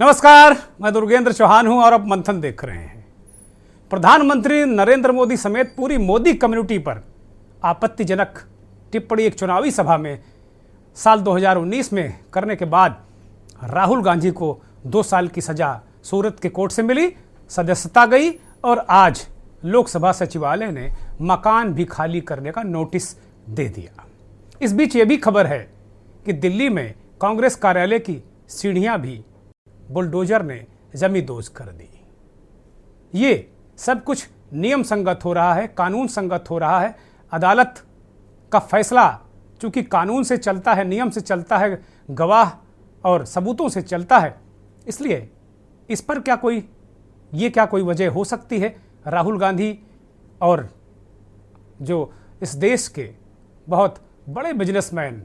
नमस्कार, मैं दुर्गेंद्र चौहान हूं और अब मंथन देख रहे हैं। प्रधानमंत्री नरेंद्र मोदी समेत पूरी मोदी कम्युनिटी पर आपत्तिजनक टिप्पणी एक चुनावी सभा में साल 2019 में करने के बाद राहुल गांधी को 2 साल की सजा सूरत के कोर्ट से मिली, सदस्यता गई और आज लोकसभा सचिवालय ने मकान भी खाली करने का नोटिस दे दिया। इस बीच ये भी खबर है कि दिल्ली में कांग्रेस कार्यालय की सीढ़ियां भी बुलडोजर ने जमींदोज कर दी। ये सब कुछ नियम संगत हो रहा है, कानून संगत हो रहा है। अदालत का फैसला चूंकि कानून से चलता है, नियम से चलता है, गवाह और सबूतों से चलता है, इसलिए इस पर क्या कोई वजह हो सकती है? राहुल गांधी और जो इस देश के बहुत बड़े बिजनेसमैन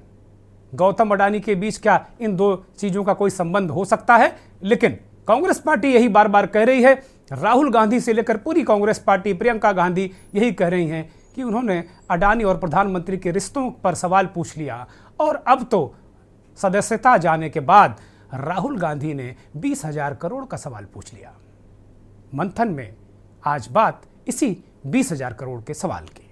गौतम अडानी के बीच क्या इन दो चीज़ों का कोई संबंध हो सकता है? लेकिन कांग्रेस पार्टी यही बार बार कह रही है, राहुल गांधी से लेकर पूरी कांग्रेस पार्टी, प्रियंका गांधी यही कह रही हैं कि उन्होंने अडानी और प्रधानमंत्री के रिश्तों पर सवाल पूछ लिया और अब तो सदस्यता जाने के बाद राहुल गांधी ने 20,000 करोड़ का सवाल पूछ लिया। मंथन में आज बात इसी 20,000 करोड़ के सवाल की।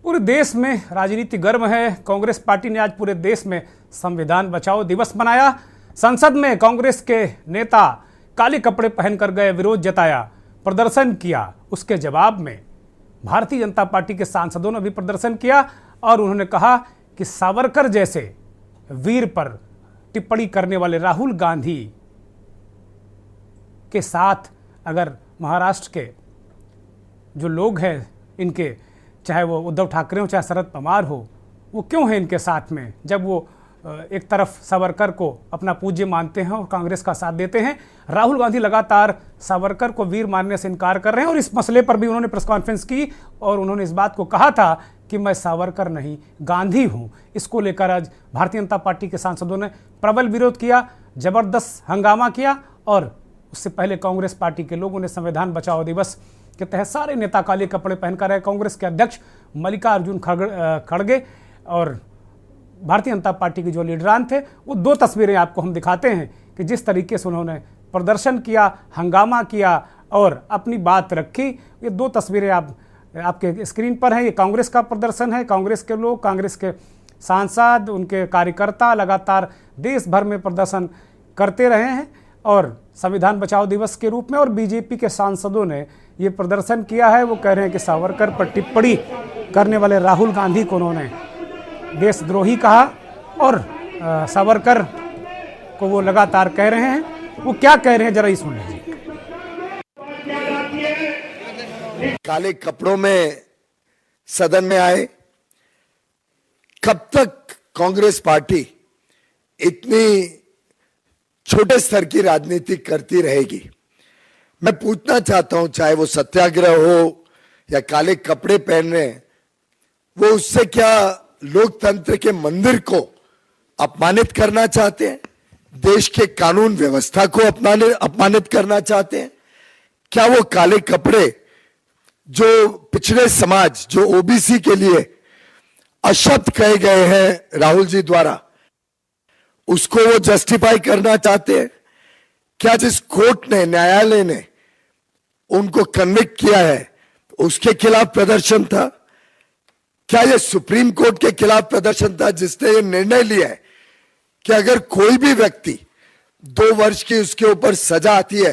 पूरे देश में राजनीति गर्म है। कांग्रेस पार्टी ने आज पूरे देश में संविधान बचाओ दिवस मनाया। संसद में कांग्रेस के नेता काले कपड़े पहनकर गए, विरोध जताया, प्रदर्शन किया। उसके जवाब में भारतीय जनता पार्टी के सांसदों ने भी प्रदर्शन किया और उन्होंने कहा कि सावरकर जैसे वीर पर टिप्पणी करने वाले राहुल गांधी के साथ अगर महाराष्ट्र के जो लोग हैं, इनके चाहे वो उद्धव ठाकरे हो चाहे शरद पवार हो, वो क्यों है इनके साथ में, जब वो एक तरफ सावरकर को अपना पूज्य मानते हैं और कांग्रेस का साथ देते हैं। राहुल गांधी लगातार सावरकर को वीर मानने से इनकार कर रहे हैं और इस मसले पर भी उन्होंने प्रेस कॉन्फ्रेंस की और उन्होंने इस बात को कहा था कि मैं सावरकर नहीं गांधी हूँ। इसको लेकर आज भारतीय जनता पार्टी के सांसदों ने प्रबल विरोध किया, जबरदस्त हंगामा किया और उससे पहले कांग्रेस पार्टी के लोगों ने संविधान बचाओ दिवस के तहत सारे नेता काले कपड़े पहनकर आए। कांग्रेस के अध्यक्ष मल्लिकार्जुन खड़गे और भारतीय जनता पार्टी के जो लीडरान थे, वो 2 तस्वीरें आपको हम दिखाते हैं कि जिस तरीके से उन्होंने प्रदर्शन किया, हंगामा किया और अपनी बात रखी। ये 2 तस्वीरें आपके स्क्रीन पर हैं। ये कांग्रेस का प्रदर्शन है। कांग्रेस के लोग, कांग्रेस के सांसद, उनके कार्यकर्ता लगातार देश भर में प्रदर्शन करते रहे हैं और संविधान बचाओ दिवस के रूप में। और बीजेपी के सांसदों ने ये प्रदर्शन किया है। वो कह रहे हैं कि सावरकर पर टिप्पणी करने वाले राहुल गांधी को उन्होंने देशद्रोही कहा और सावरकर को वो लगातार कह रहे हैं। वो क्या कह रहे हैं, जरा ही सुन लीजिए। काले कपड़ों में सदन में आए, कब तक कांग्रेस पार्टी इतनी छोटे स्तर की राजनीति करती रहेगी? मैं पूछना चाहता हूं, चाहे वो सत्याग्रह हो या काले कपड़े पहनने, वो उससे क्या लोकतंत्र के मंदिर को अपमानित करना चाहते हैं? देश के कानून व्यवस्था को अपमानित करना चाहते हैं? क्या वो काले कपड़े जो पिछड़े समाज, जो ओबीसी के लिए अशब्द कहे गए हैं राहुल जी द्वारा, उसको वो जस्टिफाई करना चाहते हैं? क्या जिस कोर्ट ने, न्यायालय ने उनको कन्विक्ट किया है, उसके खिलाफ प्रदर्शन था? क्या ये सुप्रीम कोर्ट के खिलाफ प्रदर्शन था जिसने ये निर्णय लिया है कि अगर कोई भी व्यक्ति 2 वर्ष की उसके ऊपर सजा आती है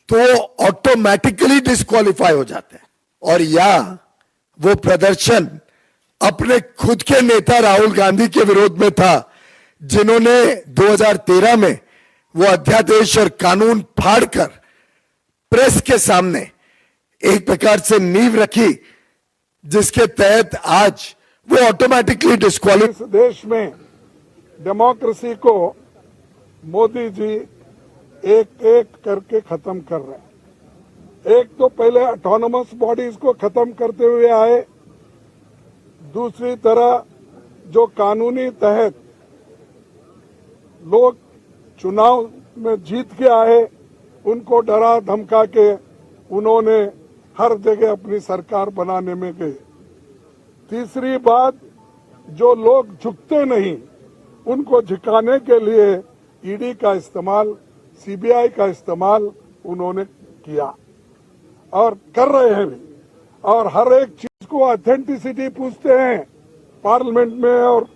तो ऑटोमेटिकली डिस्क्वालीफाई हो जाता है? और या वो प्रदर्शन अपने खुद के नेता राहुल गांधी के विरोध में था, जिन्होंने 2013 में वो अध्यादेश और कानून फाड़कर प्रेस के सामने एक प्रकार से नींव रखी, जिसके तहत आज वो ऑटोमेटिकली डिस्क्वालीफाई। देश में डेमोक्रेसी को मोदी जी एक एक करके खत्म कर रहे हैं। एक तो पहले ऑटोनमस बॉडीज को खत्म करते हुए आए, दूसरी तरह जो कानूनी तहत लोग चुनाव में जीत के आए उनको डरा धमका के उन्होंने हर जगह अपनी सरकार बनाने में गए। तीसरी बात, जो लोग झुकते नहीं उनको झुकाने के लिए ईडी का इस्तेमाल, सीबीआई का इस्तेमाल उन्होंने किया और कर रहे हैं भी। और हर एक चीज को ऑथेंटिसिटी पूछते हैं पार्लियामेंट में और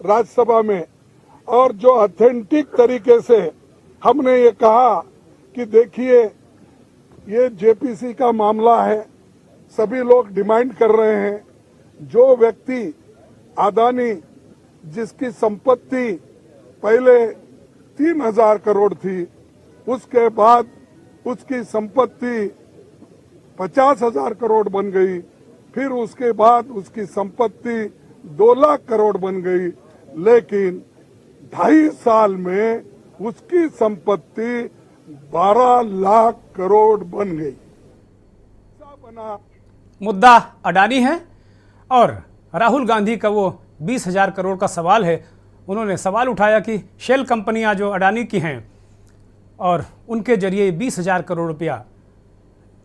राज्यसभा में। और जो ऑथेंटिक तरीके से हमने ये कहा कि देखिए ये जेपीसी का मामला है, सभी लोग डिमांड कर रहे हैं, जो व्यक्ति अदानी जिसकी संपत्ति पहले 3,000 करोड़ थी, उसके बाद उसकी संपत्ति 50,000 करोड़ बन गई, फिर उसके बाद उसकी संपत्ति 2 लाख करोड़ बन गई, लेकिन 2.5 साल में उसकी संपत्ति 12 लाख करोड़ बन गई। बना मुद्दा अडानी है और राहुल गांधी का वो 20,000 करोड़ का सवाल है। उन्होंने सवाल उठाया कि शेल कंपनियां जो अडानी की हैं और उनके जरिए 20,000 करोड़ रुपया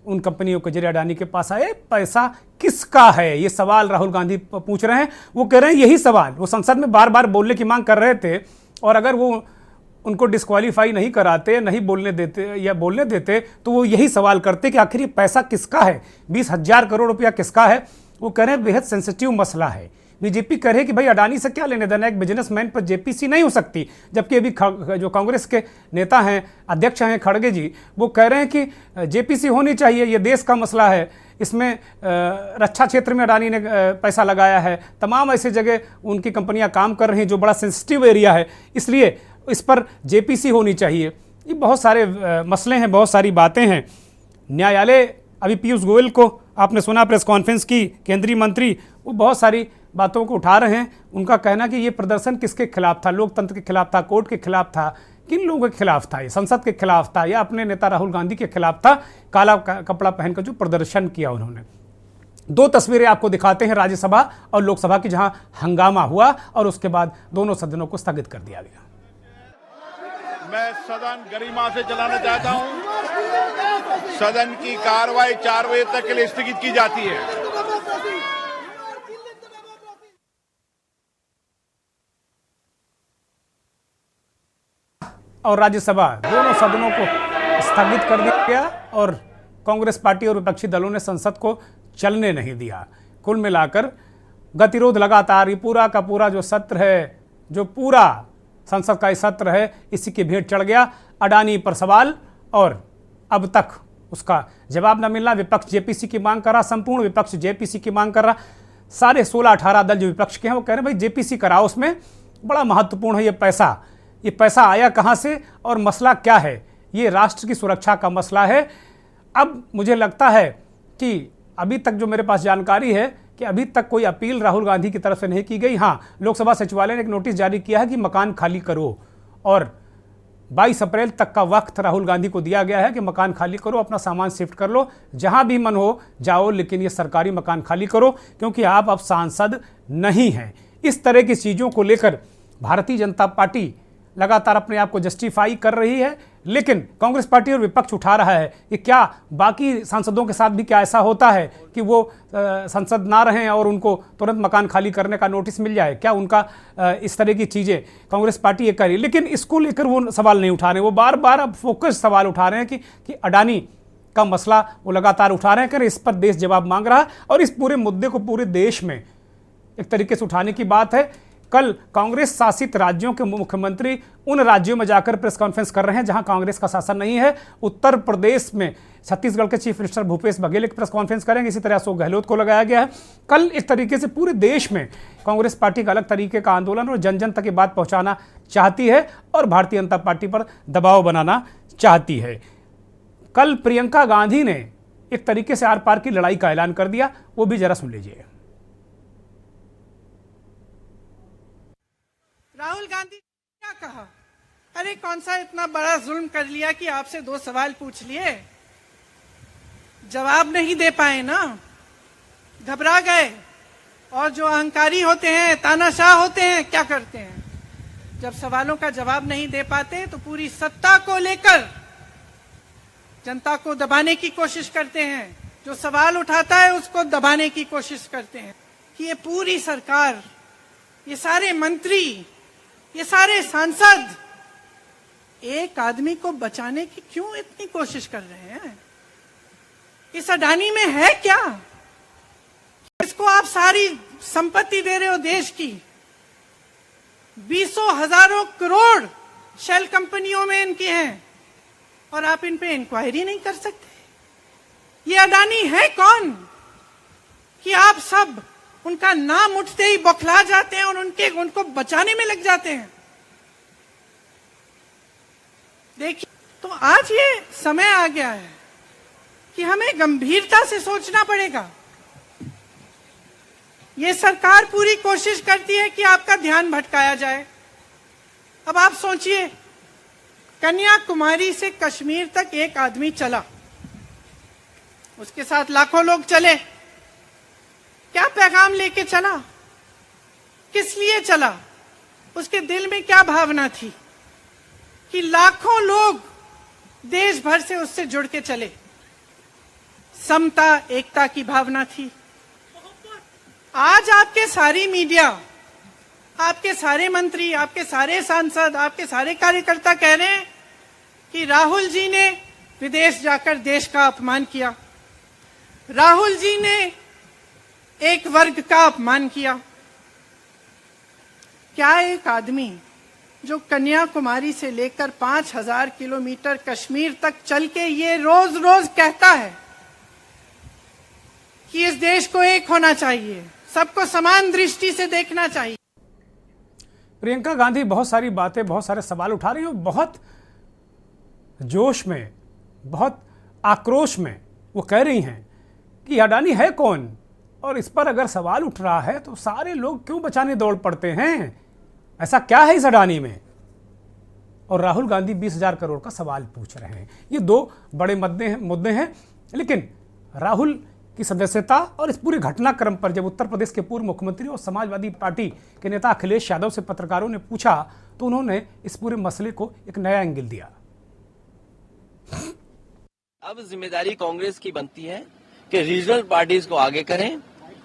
उन कंपनियों के जरिए अडानी के पास आए, पैसा किसका है, ये सवाल राहुल गांधी पूछ रहे हैं। वो कह रहे हैं यही सवाल वो संसद में बार बार बोलने की मांग कर रहे थे, और अगर वो उनको डिस्क्वालीफाई नहीं कराते, नहीं बोलने देते या बोलने देते तो वो यही सवाल करते कि आखिर ये पैसा किसका है, 20,000 करोड़ रुपया किसका है। वो कह रहे हैं बेहद सेंसिटिव मसला है। बीजेपी कह रही है कि भाई अडानी से क्या लेने देना, एक बिजनेसमैन पर जेपीसी नहीं हो सकती। जबकि अभी जो कांग्रेस के नेता हैं, अध्यक्ष हैं खड़गे जी, वो कह रहे हैं कि जेपीसी होनी चाहिए, ये देश का मसला है, इसमें रक्षा क्षेत्र में अडानी ने पैसा लगाया है, तमाम ऐसे जगह उनकी कंपनियां काम कर रही हैं जो बड़ा सेंसिटिव एरिया है, इसलिए इस पर जेपीसी होनी चाहिए। ये बहुत सारे मसले हैं, बहुत सारी बातें हैं। न्यायालय अभी पीयूष गोयल को आपने सुना प्रेस कॉन्फ्रेंस की, केंद्रीय मंत्री वो बहुत सारी बातों को उठा रहे हैं। उनका कहना कि ये प्रदर्शन किसके खिलाफ था, लोकतंत्र के खिलाफ था, कोर्ट के खिलाफ था, किन लोगों के खिलाफ था, ये संसद के खिलाफ था या अपने नेता राहुल गांधी के खिलाफ था। काला कपड़ा पहनकर जो प्रदर्शन किया उन्होंने। 2 तस्वीरें आपको दिखाते हैं राज्यसभा और लोकसभा की, जहां हंगामा हुआ और उसके बाद दोनों सदनों को स्थगित कर दिया गया। मैं सदन गरिमा से चलाना चाहता हूं। सदन की कार्रवाई 4 बजे तक के लिए स्थगित की जाती है। और राज्यसभा दोनों सदनों को स्थगित कर दिया गया और कांग्रेस पार्टी और विपक्षी दलों ने संसद को चलने नहीं दिया। कुल मिलाकर गतिरोध लगातार, ये पूरा का पूरा जो सत्र है, जो पूरा संसद का सत्र है, इसी की भेंट चढ़ गया। अडानी पर सवाल और अब तक उसका जवाब न मिलना। विपक्ष जेपीसी की मांग कर रहा, संपूर्ण विपक्ष जेपीसी की मांग कर रहा। सारे 16-18 दल जो विपक्ष के हैं वो कह रहे हैं भाई जेपीसी कराओ, उसमें बड़ा महत्वपूर्ण है ये पैसा आया कहाँ से और मसला क्या है, ये राष्ट्र की सुरक्षा का मसला है। अब मुझे लगता है कि अभी तक जो मेरे पास जानकारी है कि अभी तक कोई अपील राहुल गांधी की तरफ से नहीं की गई। हाँ, लोकसभा सचिवालय ने एक नोटिस जारी किया है कि मकान खाली करो, और 22 अप्रैल तक का वक्त राहुल गांधी को दिया गया है कि मकान खाली करो, अपना सामान शिफ्ट कर लो, जहां भी मन हो जाओ, लेकिन ये सरकारी मकान खाली करो, क्योंकि आप अब सांसद नहीं हैं। इस तरह की चीज़ों को लेकर भारतीय जनता पार्टी लगातार अपने आप को जस्टिफाई कर रही है, लेकिन कांग्रेस पार्टी और विपक्ष उठा रहा है कि क्या बाकी सांसदों के साथ भी क्या ऐसा होता है कि वो संसद ना रहें और उनको तुरंत मकान खाली करने का नोटिस मिल जाए, क्या उनका इस तरह की चीज़ें कांग्रेस पार्टी ये करी। लेकिन इसको लेकर वो सवाल नहीं उठा रहे, वो बार बार अब फोकस सवाल उठा रहे हैं कि अडानी का मसला वो लगातार उठा रहे हैं कि इस पर देश जवाब मांग रहा है, और इस पूरे मुद्दे को पूरे देश में एक तरीके से उठाने की बात है। कल कांग्रेस शासित राज्यों के मुख्यमंत्री उन राज्यों में जाकर प्रेस कॉन्फ्रेंस कर रहे हैं जहां कांग्रेस का शासन नहीं है। उत्तर प्रदेश में छत्तीसगढ़ के चीफ मिनिस्टर भूपेश बघेल एक प्रेस कॉन्फ्रेंस करेंगे, इसी तरह अशोक गहलोत को लगाया गया है। कल इस तरीके से पूरे देश में कांग्रेस पार्टी का अलग तरीके का आंदोलन और जन जन तक ये बात पहुंचाना चाहती है और भारतीय जनता पार्टी पर दबाव बनाना चाहती है। कल प्रियंका गांधी ने एक तरीके से आर पार की लड़ाई का ऐलान कर दिया, वो भी जरा सुन लीजिए। राहुल गांधी क्या कहा, अरे कौन सा इतना बड़ा जुल्म कर लिया कि आपसे 2 सवाल पूछ लिए। जवाब नहीं दे पाए ना, घबरा गए। और जो अहंकारी होते हैं, तानाशाह होते हैं, क्या करते हैं? जब सवालों का जवाब नहीं दे पाते तो पूरी सत्ता को लेकर जनता को दबाने की कोशिश करते हैं। जो सवाल उठाता है उसको दबाने की कोशिश करते हैं कि ये पूरी सरकार, ये सारे मंत्री, ये सारे सांसद एक आदमी को बचाने की क्यों इतनी कोशिश कर रहे हैं? इस अडानी में है क्या? इसको आप सारी संपत्ति दे रहे हो देश की, बीसों हजारों करोड़ शेल कंपनियों में इनकी हैं, और आप इन पे इंक्वायरी नहीं कर सकते? ये अडानी है कौन कि आप सब उनका नाम उठते ही बौखला जाते हैं और उनको बचाने में लग जाते हैं? देखिए, तो आज ये समय आ गया है कि हमें गंभीरता से सोचना पड़ेगा। ये सरकार पूरी कोशिश करती है कि आपका ध्यान भटकाया जाए। अब आप सोचिए, कन्याकुमारी से कश्मीर तक एक आदमी चला, उसके साथ लाखों लोग चले। क्या पैगाम लेके चला? किस लिए चला? उसके दिल में क्या भावना थी कि लाखों लोग देश भर से उससे जुड़ के चले? समता, एकता की भावना थी। आज आपके सारी मीडिया, आपके सारे मंत्री, आपके सारे सांसद, आपके सारे कार्यकर्ता कह रहे हैं कि राहुल जी ने विदेश जाकर देश का अपमान किया, राहुल जी ने एक वर्ग का अपमान किया। क्या एक आदमी जो कन्याकुमारी से लेकर 5000 किलोमीटर कश्मीर तक चल के ये रोज रोज कहता है कि इस देश को एक होना चाहिए, सबको समान दृष्टि से देखना चाहिए? प्रियंका गांधी बहुत सारी बातें, बहुत सारे सवाल उठा रही हैं, बहुत जोश में, बहुत आक्रोश में वो कह रही हैं कि अडानी है कौन, और इस पर अगर सवाल उठ रहा है तो सारे लोग क्यों बचाने दौड़ पड़ते हैं? ऐसा क्या है इस अडानी में? और राहुल गांधी 20,000 करोड़ का सवाल पूछ रहे हैं। ये दो बड़े मुद्दे हैं। लेकिन राहुल की सदस्यता और इस पूरे घटनाक्रम पर जब उत्तर प्रदेश के पूर्व मुख्यमंत्री और समाजवादी पार्टी के नेता अखिलेश यादव से पत्रकारों ने पूछा तो उन्होंने इस पूरे मसले को एक नया एंगल दिया। अब जिम्मेदारी कांग्रेस की बनती है कि रीजनल पार्टीज को आगे करें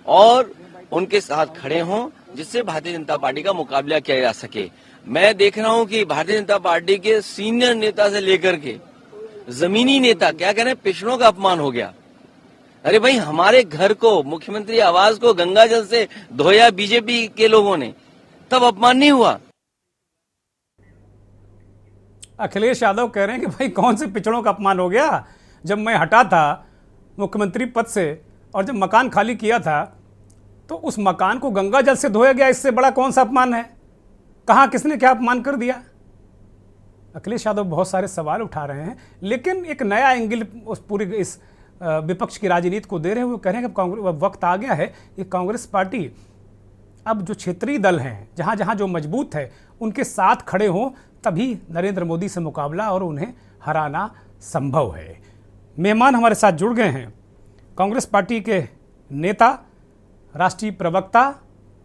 और उनके साथ खड़े हों, जिससे भारतीय जनता पार्टी का मुकाबला किया जा सके। मैं देख रहा हूं कि भारतीय जनता पार्टी के सीनियर नेता से लेकर के जमीनी नेता क्या कह रहे हैं, पिछड़ों का अपमान हो गया। अरे भाई, हमारे घर को, मुख्यमंत्री आवास को गंगा जल से धोया बीजेपी के लोगों ने, तब अपमान नहीं हुआ। अखिलेश यादव कह रहे हैं कि भाई कौन से पिछड़ों का अपमान हो गया? जब मैं हटा था मुख्यमंत्री पद से और जब मकान खाली किया था तो उस मकान को गंगा जल से धोया गया, इससे बड़ा कौन सा अपमान है? कहाँ किसने क्या अपमान कर दिया? अखिलेश यादव बहुत सारे सवाल उठा रहे हैं, लेकिन एक नया एंगल उस पूरी इस विपक्ष की राजनीति को दे रहे हैं। वो कह रहे हैं कि कांग्रेस, वक्त आ गया है कि कांग्रेस पार्टी अब जो क्षेत्रीय दल हैं, जहाँ जहाँ जो मजबूत है, उनके साथ खड़े हों, तभी नरेंद्र मोदी से मुकाबला और उन्हें हराना संभव है। मेहमान हमारे साथ जुड़ गए हैं कांग्रेस पार्टी के नेता, राष्ट्रीय प्रवक्ता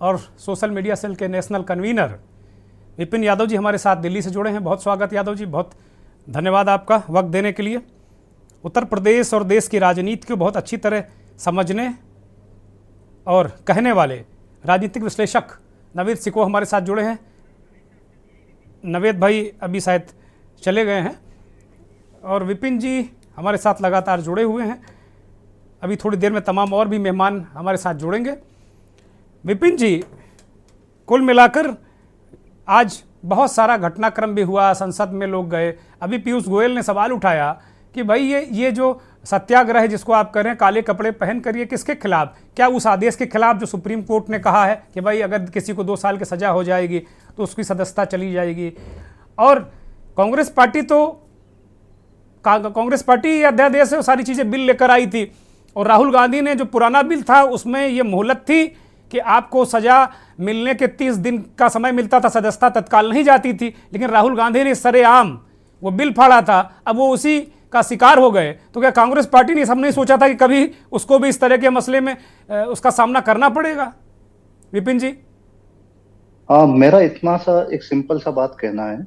और सोशल मीडिया सेल के नेशनल कन्वीनर विपिन यादव जी हमारे साथ दिल्ली से जुड़े हैं। बहुत स्वागत यादव जी, बहुत धन्यवाद आपका वक्त देने के लिए। उत्तर प्रदेश और देश की राजनीति को बहुत अच्छी तरह समझने और कहने वाले राजनीतिक विश्लेषक नवेद सिको हमारे साथ जुड़े हैं। नवेद भाई अभी शायद चले गए हैं और विपिन जी हमारे साथ लगातार जुड़े हुए हैं। अभी थोड़ी देर में तमाम और भी मेहमान हमारे साथ जुड़ेंगे। विपिन जी, कुल मिलाकर आज बहुत सारा घटनाक्रम भी हुआ, संसद में लोग गए। अभी पीयूष गोयल ने सवाल उठाया कि भाई ये जो सत्याग्रह जिसको आप कर रहे हैं, काले कपड़े पहन कर, ये किसके खिलाफ? क्या उस आदेश के खिलाफ जो सुप्रीम कोर्ट ने कहा है कि भाई अगर किसी को 2 साल की सजा हो जाएगी तो उसकी सदस्यता चली जाएगी? और कांग्रेस पार्टी अध्यादेश से सारी चीज़ें बिल लेकर आई थी और राहुल गांधी ने जो पुराना बिल था उसमें ये मोहलत थी कि आपको सजा मिलने के 30 दिन का समय मिलता था, सदस्यता तत्काल नहीं जाती थी। लेकिन राहुल गांधी ने सरेआम वो बिल फाड़ा था। अब वो उसी का शिकार हो गए, तो क्या कांग्रेस पार्टी ने सब नहीं सोचा था कि कभी उसको भी इस तरह के मसले में उसका सामना करना पड़ेगा? विपिन जी। हाँ, मेरा इतना सा एक सिंपल सा बात कहना है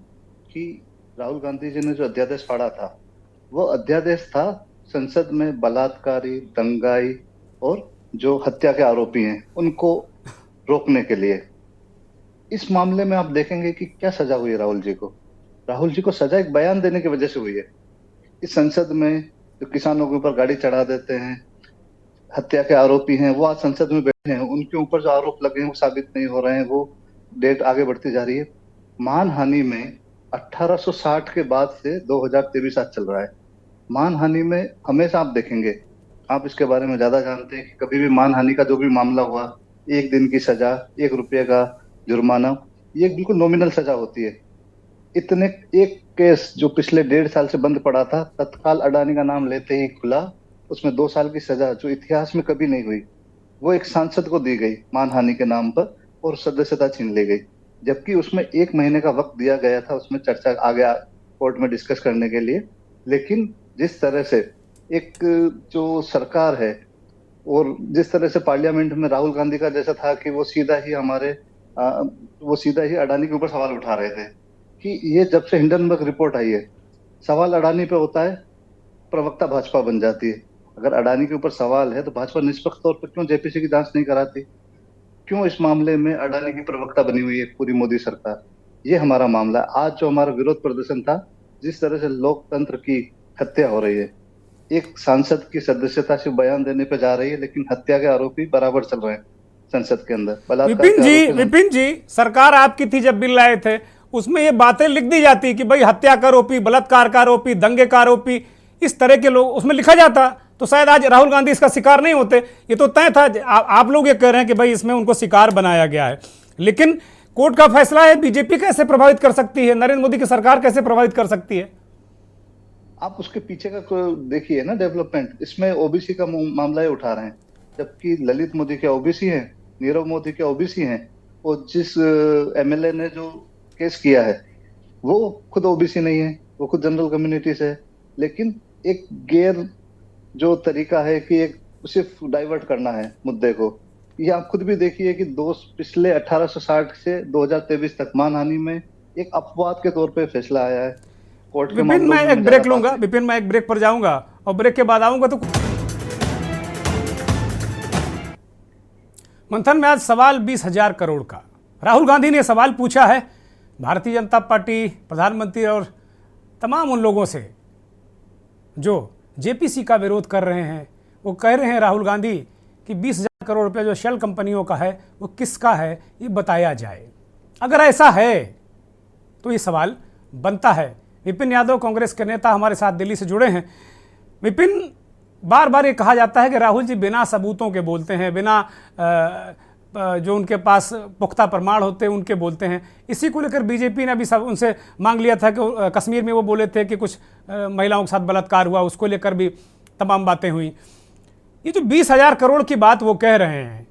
कि राहुल गांधी जी ने जो अध्यादेश फाड़ा था, वो अध्यादेश था संसद में बलात्कारी, दंगाई और जो हत्या के आरोपी हैं उनको रोकने के लिए। इस मामले में आप देखेंगे कि क्या सजा हुई है राहुल जी को। राहुल जी को सजा एक बयान देने की वजह से हुई है। इस संसद में जो किसानों के ऊपर गाड़ी चढ़ा देते हैं, हत्या के आरोपी हैं, वो आज संसद में बैठे हैं, उनके ऊपर जो आरोप लगे हैं वो साबित नहीं हो रहे हैं, वो डेट आगे बढ़ती जा रही है। मानहानि में 1860 के बाद से 2023 आज चल रहा है। मानहानि में हमेशा आप देखेंगे, आप इसके बारे में ज्यादा जानते हैं कि कभी भी मानहानि का जो भी मामला हुआ, 1 दिन की सजा, 1 रुपये का जुर्माना, ये बिल्कुल नॉमिनल सजा होती है। इतने एक केस जो पिछले 1.5 साल से बंद पड़ा था, तत्काल अडानी का नाम लेते ही खुला, उसमें 2 साल की सजा जो इतिहास में कभी नहीं हुई, वो एक सांसद को दी गई मानहानि के नाम पर और सदस्यता छीन ली गई। जबकि उसमें 1 महीने का वक्त दिया गया था उसमें चर्चा आगे कोर्ट में डिस्कस करने के लिए। लेकिन जिस तरह से एक जो सरकार है और जिस तरह से पार्लियामेंट में राहुल गांधी का जैसा था कि वो सीधा ही अडानी के ऊपर सवाल उठा रहे थे कि ये जब से हिंडनबर्ग रिपोर्ट आई है, सवाल अडानी पे होता है, प्रवक्ता भाजपा बन जाती है। अगर अडानी के ऊपर सवाल है तो भाजपा निष्पक्ष तौर पर क्यों जेपीसी की जांच नहीं कराती? क्यों इस मामले में अडानी की प्रवक्ता बनी हुई है पूरी मोदी सरकार? ये हमारा मामला है। आज जो हमारा विरोध प्रदर्शन था, जिस तरह से लोकतंत्र की हत्या हो रही है, एक सांसद की सदस्यता से बयान देने पे जा रही है, लेकिन हत्या के आरोपी बराबर चल रहे हैं संसद के अंदर। विपिन जी, सरकार आपकी थी जब बिल लाए थे, उसमें ये बातें लिख दी जाती कि भाई हत्या का आरोपी, बलात्कार का आरोपी, दंगे का आरोपी, इस तरह के लोग उसमें लिखा जाता, तो शायद आज राहुल गांधी इसका शिकार नहीं होते। ये तो तय था। आप लोग ये कह रहे हैं कि भाई इसमें उनको शिकार बनाया गया है, लेकिन कोर्ट का फैसला है। बीजेपी कैसे प्रभावित कर सकती है, नरेंद्र मोदी की सरकार कैसे प्रभावित कर सकती है? आप उसके पीछे का देखिए ना डेवलपमेंट। इसमें ओबीसी का मामला ही उठा रहे हैं, जबकि ललित मोदी के ओबीसी हैं, नीरव मोदी के ओबीसी हैं, और जिस एमएलए ने जो केस किया है वो खुद ओबीसी नहीं है, वो खुद जनरल कम्युनिटी से है। लेकिन एक गैर जो तरीका है कि एक सिर्फ डाइवर्ट करना है मुद्दे को, ये आप खुद भी देखिए कि पिछले 1860 से 2023 तक मानहानि में एक अपवाद के तौर पे फैसला आया है कोर्ट के विपिन, मैं एक ब्रेक लूंगा। विपिन, मैं एक ब्रेक पर जाऊंगा और ब्रेक के बाद आऊंगा। तो मंथन में आज सवाल 20,000 करोड़ का राहुल गांधी ने सवाल पूछा है भारतीय जनता पार्टी, प्रधानमंत्री और तमाम उन लोगों से जो जेपीसी का विरोध कर रहे हैं। वो कह रहे हैं राहुल गांधी कि 20,000 करोड़ रुपया जो शेल कंपनियों का है वो किसका है, ये बताया जाए। अगर ऐसा है तो ये सवाल बनता है। विपिन यादव, कांग्रेस के नेता, हमारे साथ दिल्ली से जुड़े हैं। विपिन, बार बार ये कहा जाता है कि राहुल जी बिना सबूतों के बोलते हैं, बिना जो उनके पास पुख्ता प्रमाण होते हैं उनके बोलते हैं। इसी को लेकर बीजेपी ने अभी सब उनसे मांग लिया था कि कश्मीर में वो बोले थे कि कुछ महिलाओं के साथ बलात्कार हुआ, उसको लेकर भी तमाम बातें हुई। ये जो 20,000 करोड़ की बात वो कह रहे हैं,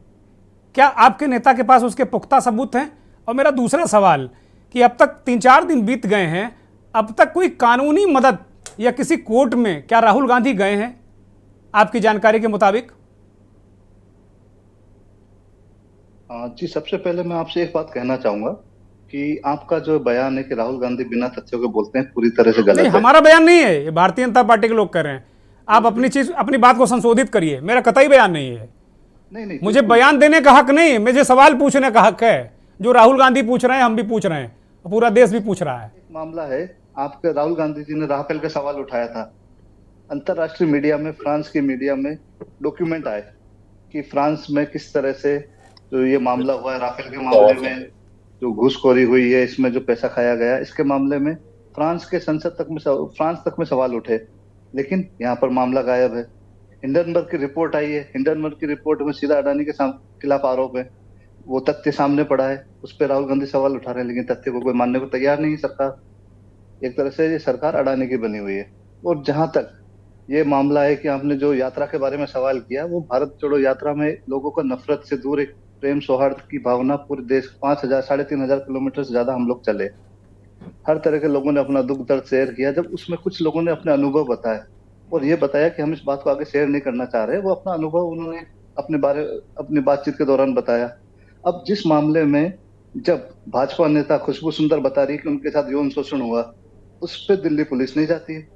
क्या आपके नेता के पास उसके पुख्ता सबूत हैं? और मेरा दूसरा सवाल कि अब तक 3-4 दिन बीत गए हैं, अब तक कोई कानूनी मदद या किसी कोर्ट में क्या राहुल गांधी गए हैं आपकी जानकारी के मुताबिक? जी, सबसे पहले मैं आपसे एक बात कहना चाहूंगा कि आपका जो बयान है कि राहुल गांधी बिना तथ्यों के बोलते हैं, पूरी तरह से गलत है। हमारा बयान नहीं है, ये भारतीय जनता पार्टी के लोग कर रहे हैं। आप अपनी बात को संशोधित करिए, मेरा कतई बयान नहीं है। नहीं, मुझे बयान देने का हक नहीं है, मुझे सवाल पूछने का हक है। जो राहुल गांधी पूछ रहे हैं हम भी पूछ रहे हैं, पूरा देश भी पूछ रहा है। मामला है, आपके राहुल गांधी जी ने राफेल का सवाल उठाया था। अंतरराष्ट्रीय मीडिया में, फ्रांस की मीडिया में डॉक्यूमेंट आए कि फ्रांस में किस तरह से जो ये मामला हुआ है, राफेल के मामले में जो घूसखोरी हुई है, इसमें जो पैसा खाया गया, इसके मामले में फ्रांस के संसद तक में सवाल उठे, लेकिन यहाँ पर मामला गायब है। हिंडनबर्ग की रिपोर्ट आई है, हिंडनबर्ग की रिपोर्ट में सीधा अडानी के खिलाफ आरोप है, वो तथ्य सामने पड़ा है, उस पर राहुल गांधी सवाल उठा रहे हैं, लेकिन तथ्य को कोई मानने को तैयार नहीं है सरकार। एक तरह से ये सरकार अडानी की बनी हुई है। और जहां तक ये मामला है कि आपने जो यात्रा के बारे में सवाल किया, वो भारत जोड़ो यात्रा में लोगों को नफरत से दूर एक प्रेम सौहार्द की भावना पूरे देश 5,000 3,500 किलोमीटर से ज्यादा हम लोग चले। हर तरह के लोगों ने अपना दुख दर्द शेयर किया। जब उसमें कुछ लोगों ने अपने अनुभव बताए और ये बताया कि हम इस बात को आगे शेयर नहीं करना चाह रहे, वो अपना अनुभव उन्होंने अपनी बातचीत के दौरान बताया। अब जिस मामले में जब भाजपा नेता खुशबू सुंदर बता रही है कि उनके साथ यौन शोषण हुआ, उस पर दिल्ली पुलिस नहीं जाती है।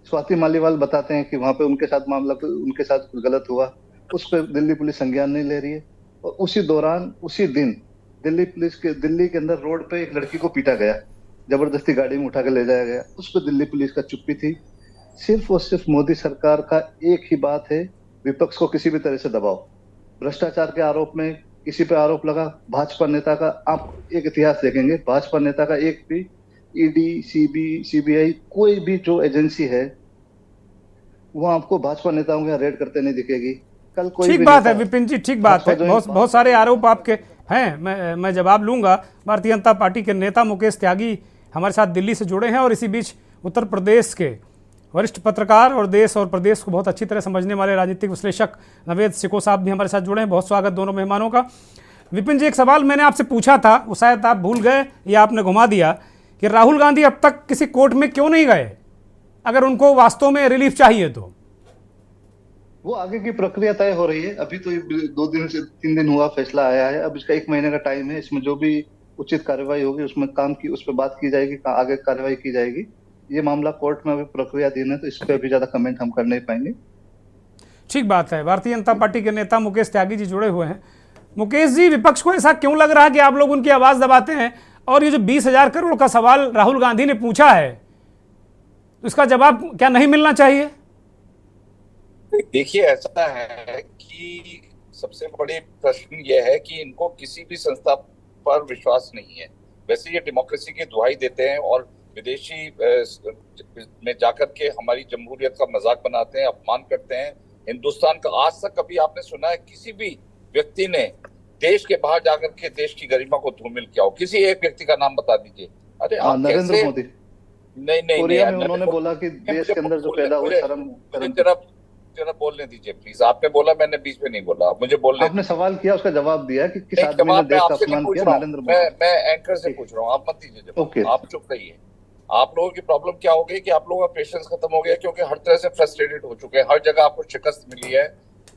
स्वाति मालीवाल बताते हैं कि वहां पे उनके साथ कुछ गलत हुआ, उस पर दिल्ली पुलिस संज्ञान नहीं ले रही है। और उसी दौरान उसी दिन दिल्ली के अंदर रोड पे एक लड़की को पीटा गया, जबरदस्ती गाड़ी में उठा के ले जाया गया, उस पर दिल्ली पुलिस का चुप्पी थी। सिर्फ और सिर्फ मोदी सरकार का एक ही बात है, विपक्ष को किसी भी तरह से दबाओ। भ्रष्टाचार के आरोप में किसी पे आरोप लगा, भाजपा नेता का आप एक इतिहास देखेंगे, भाजपा नेता का एक भी ईडी, सीबीआई कोई भी जो एजेंसी है वो आपको भाजपा नेताओं के यहाँ रेड करते नहीं दिखेगी। कल कोई ठीक भी बात है नेता विपिन जी, ठीक बात है। बहुत सारे आरोप आपके हैं, मैं जवाब लूंगा। भारतीय जनता पार्टी के नेता मुकेश त्यागी हमारे साथ दिल्ली से जुड़े हैं और इसी बीच उत्तर प्रदेश के वरिष्ठ पत्रकार और देश और प्रदेश को बहुत अच्छी तरह समझने वाले राजनीतिक विश्लेषक नवेद सिको साहब भी हमारे साथ जुड़े हैं। बहुत स्वागत दोनों मेहमानों का। विपिन जी, एक सवाल मैंने आपसे पूछा था, वो शायद आप भूल गए या आपने घुमा दिया, कि राहुल गांधी अब तक किसी कोर्ट में क्यों नहीं गए अगर उनको वास्तव में रिलीफ चाहिए तो? वो आगे की प्रक्रिया तय हो रही है। अभी तो 2 दिन से 3 दिन हुआ, फैसला आया है। अब इसका 1 महीने का टाइम है। इसमें जो भी उचित कार्रवाई होगी उस पर बात की जाएगी, आगे कार्रवाई की जाएगी। ये मामला कोर्ट में अभी प्रक्रियाधीन है, तो इस पर अभी ज्यादा कमेंट हम कर नहीं पाएंगे। ठीक बात है। भारतीय जनता पार्टी के नेता मुकेश त्यागी जी जुड़े हुए हैं। मुकेश जी, विपक्ष को ऐसा क्यों लग रहा है कि आप लोग उनकी आवाज दबाते हैं? और ये जो 20,000 करोड़ का सवाल राहुल गांधी ने पूछा है, तो इसका जवाब क्या नहीं मिलना चाहिए? देखिए, ऐसा है कि सबसे बड़े प्रश्न यह है कि इनको किसी भी संस्था पर विश्वास नहीं है। वैसे ये डेमोक्रेसी की दुहाई देते हैं और विदेशी में जाकर के हमारी जमहूरियत का मजाक बनाते हैं, अपमान करते हैं। हिंदुस्तान का आज तक कभी आपने सुना है किसी भी व्यक्ति ने देश के बाहर जाकर के देश की गरिमा को धूमिल किया हो? किसी एक व्यक्ति का नाम बता दीजिए। अरे आप नरेंद्र मोदी। नहीं, उन्होंने बोला कि देश के अंदर जो पैदा हुए जरा बोलने दीजिए प्लीज। आपने बोला, मैंने बीच में नहीं बोला, मुझे बोलने। आपने सवाल किया, उसका जवाब दिया कि किस आदमी ने देश का अपमान किया, नरेंद्र मोदी। मैं एंकर से पूछ रहा हूँ, आप मत दीजिए जवाब। ओके। आप चुप रहिए। आप लोगों की प्रॉब्लम क्या हो गई कि आप लोगों का पेशेंस खत्म हो गया, क्योंकि हर तरह से फ्रस्ट्रेटेड हो चुके हैं। हर जगह आपको शिकस्त मिली है।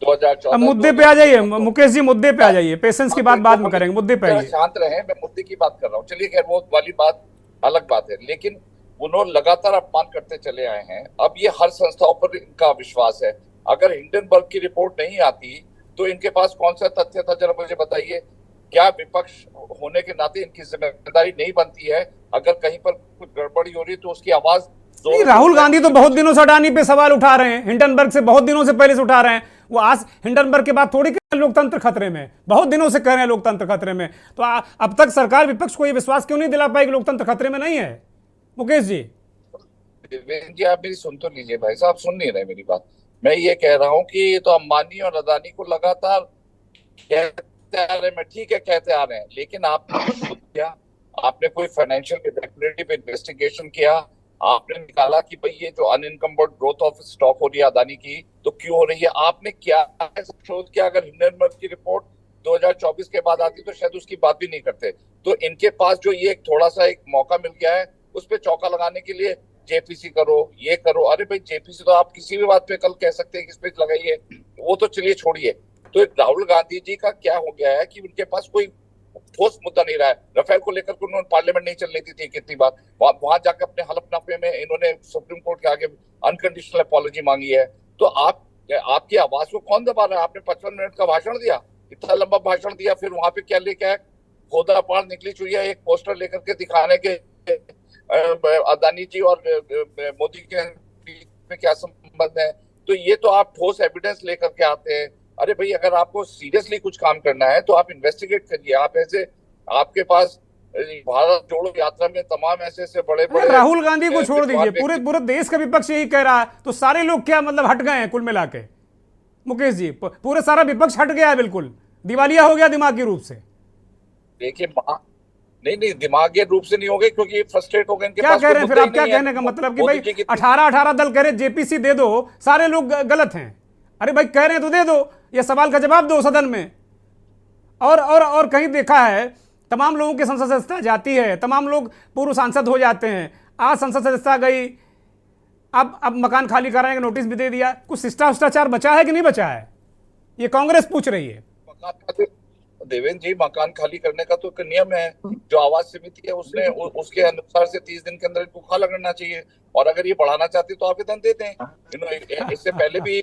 2014 मुद्दे पे आ जाइए मुकेश जी, मुद्दे पे आ जाइए। पेशेंस की बात बाद में करेंगे, मुद्दे पे आइए। शांत रहे, मैं मुद्दे की बात कर रहा हूँ। चलिए, खैर वो वाली बात अलग बात है, लेकिन उन्होंने लगातार अपमान करते चले आए हैं। अब ये हर संस्थाओं पर इनका विश्वास है। अगर हिंडनबर्ग की रिपोर्ट नहीं आती तो इनके पास कौन सा तथ्य था, जरा मुझे बताइए। क्या विपक्ष होने के नाते इनकी जिम्मेदारी नहीं बनती है? अगर कहीं पर कुछ गड़बड़ी हो रही तो उसकी आवाज राहुल गांधी तो बहुत दिनों से अडानी पे सवाल उठा रहे हैं, हिंडनबर्ग से बहुत दिनों से पहले से उठा रहे हैं। वो आज हिंडनबर्ग के बाद थोड़ी लोकतंत्र खतरे में, बहुत दिनों से कह रहे हैं लोकतंत्र खतरे में। तो अब तक सरकार विपक्ष को ये विश्वास क्यों नहीं दिला पाई कि लोकतंत्र खतरे में नहीं है? मुकेश जी, आप मेरी सुन तो लीजिए भाई साहब, सुन नहीं रहे मेरी बात। मैं ये कह रहा हूं कि ये तो अंबानी और अदानी को लगातार कहते आ रहे हैं, ठीक है कहते आ रहे हैं, लेकिन आपने किया, आपने कोई फाइनेंशियल इरेगुलरिटी इन्वेस्टिगेशन किया? आपने निकाला कि भाई ये जो अनइनकम्बर्ड ग्रोथ ऑफ स्टॉक हो रही है अदानी की, तो क्यों हो रही है? आपने क्या शोध किया? अगर हिंडनबर्ग की रिपोर्ट 2024 के बाद आती तो शायद उसकी बात भी नहीं करते। तो इनके पास जो ये थोड़ा सा एक मौका मिल गया है, उस पर चौका लगाने के लिए जेपीसी करो, ये करो। अरे भाई, जेपीसी तो आप किसी भी बात पे कल कह सकते हैं किस पे लगाइए, वो तो चलिए छोड़िए। तो राहुल गांधी जी का क्या हो गया है कि उनके पास कोई ठोस मुद्दा नहीं रहा है। रफेल को लेकर के उन्होंने पार्लियामेंट नहीं चलने दी थी कितनी बार, वहां जाकर अपने हलफनामे में इन्होंने सुप्रीम कोर्ट के आगे अनकंडीशनल अपॉलॉजी मांगी है। तो आपकी आवाज को कौन दबा रहा है? आपने 55 मिनट का भाषण दिया, इतना लंबा भाषण दिया, फिर वहां पे क्या लेके आए? खोदा पाड़ निकली चुड़िया एक पोस्टर लेकर के दिखाने के अदानी जी और मोदी के बीच में क्या संबंध है? तो ये तो आप ठोस एविडेंस लेकर के आते हैं। अरे भाई, अगर आपको सीरियसली कुछ काम करना है तो आप इन्वेस्टिगेट करिए। आप ऐसे, आपके पास भारत जोड़ो यात्रा में तमाम ऐसे बड़े बड़े, राहुल गांधी को छोड़ दीजिए, पूरे देश का विपक्ष यही कह रहा है, तो सारे लोग क्या मतलब हट गए हैं कुल मिला के? मुकेश जी, पूरे सारा विपक्ष हट गया है, बिल्कुल दिवालिया हो गया दिमागी रूप से। देखिए, नहीं दिमागी रूप से नहीं हो गए, क्योंकि फ्रस्ट्रेट हो गए। क्या कह रहे हैं फिर आप? क्या कहने का मतलब कि भाई 18 दल कह रहे जेपीसी दे दो, सारे लोग गलत हैं? अरे भाई, कह रहे हैं तो दे दो, ये सवाल का जवाब दो सदन में। और कहीं देखा है तमाम लोगों की संसद सदस्यता जाती है, तमाम लोग पूर्व सांसद हो जाते हैं। आज संसद सदस्यता गई, अब मकान खाली कराने का नोटिस भी दे दिया। कुछ शिष्टाचार बचा है कि नहीं बचा है, ये कांग्रेस पूछ रही है। देवेंद्र जी, मकान खाली करने का तो एक नियम है, जो आवास समिति है उसने उसके अनुसार से 30 दिन के अंदर इनको खाला करना चाहिए। और अगर ये बढ़ाना चाहते तो आवेदन देते हैं। इससे पहले भी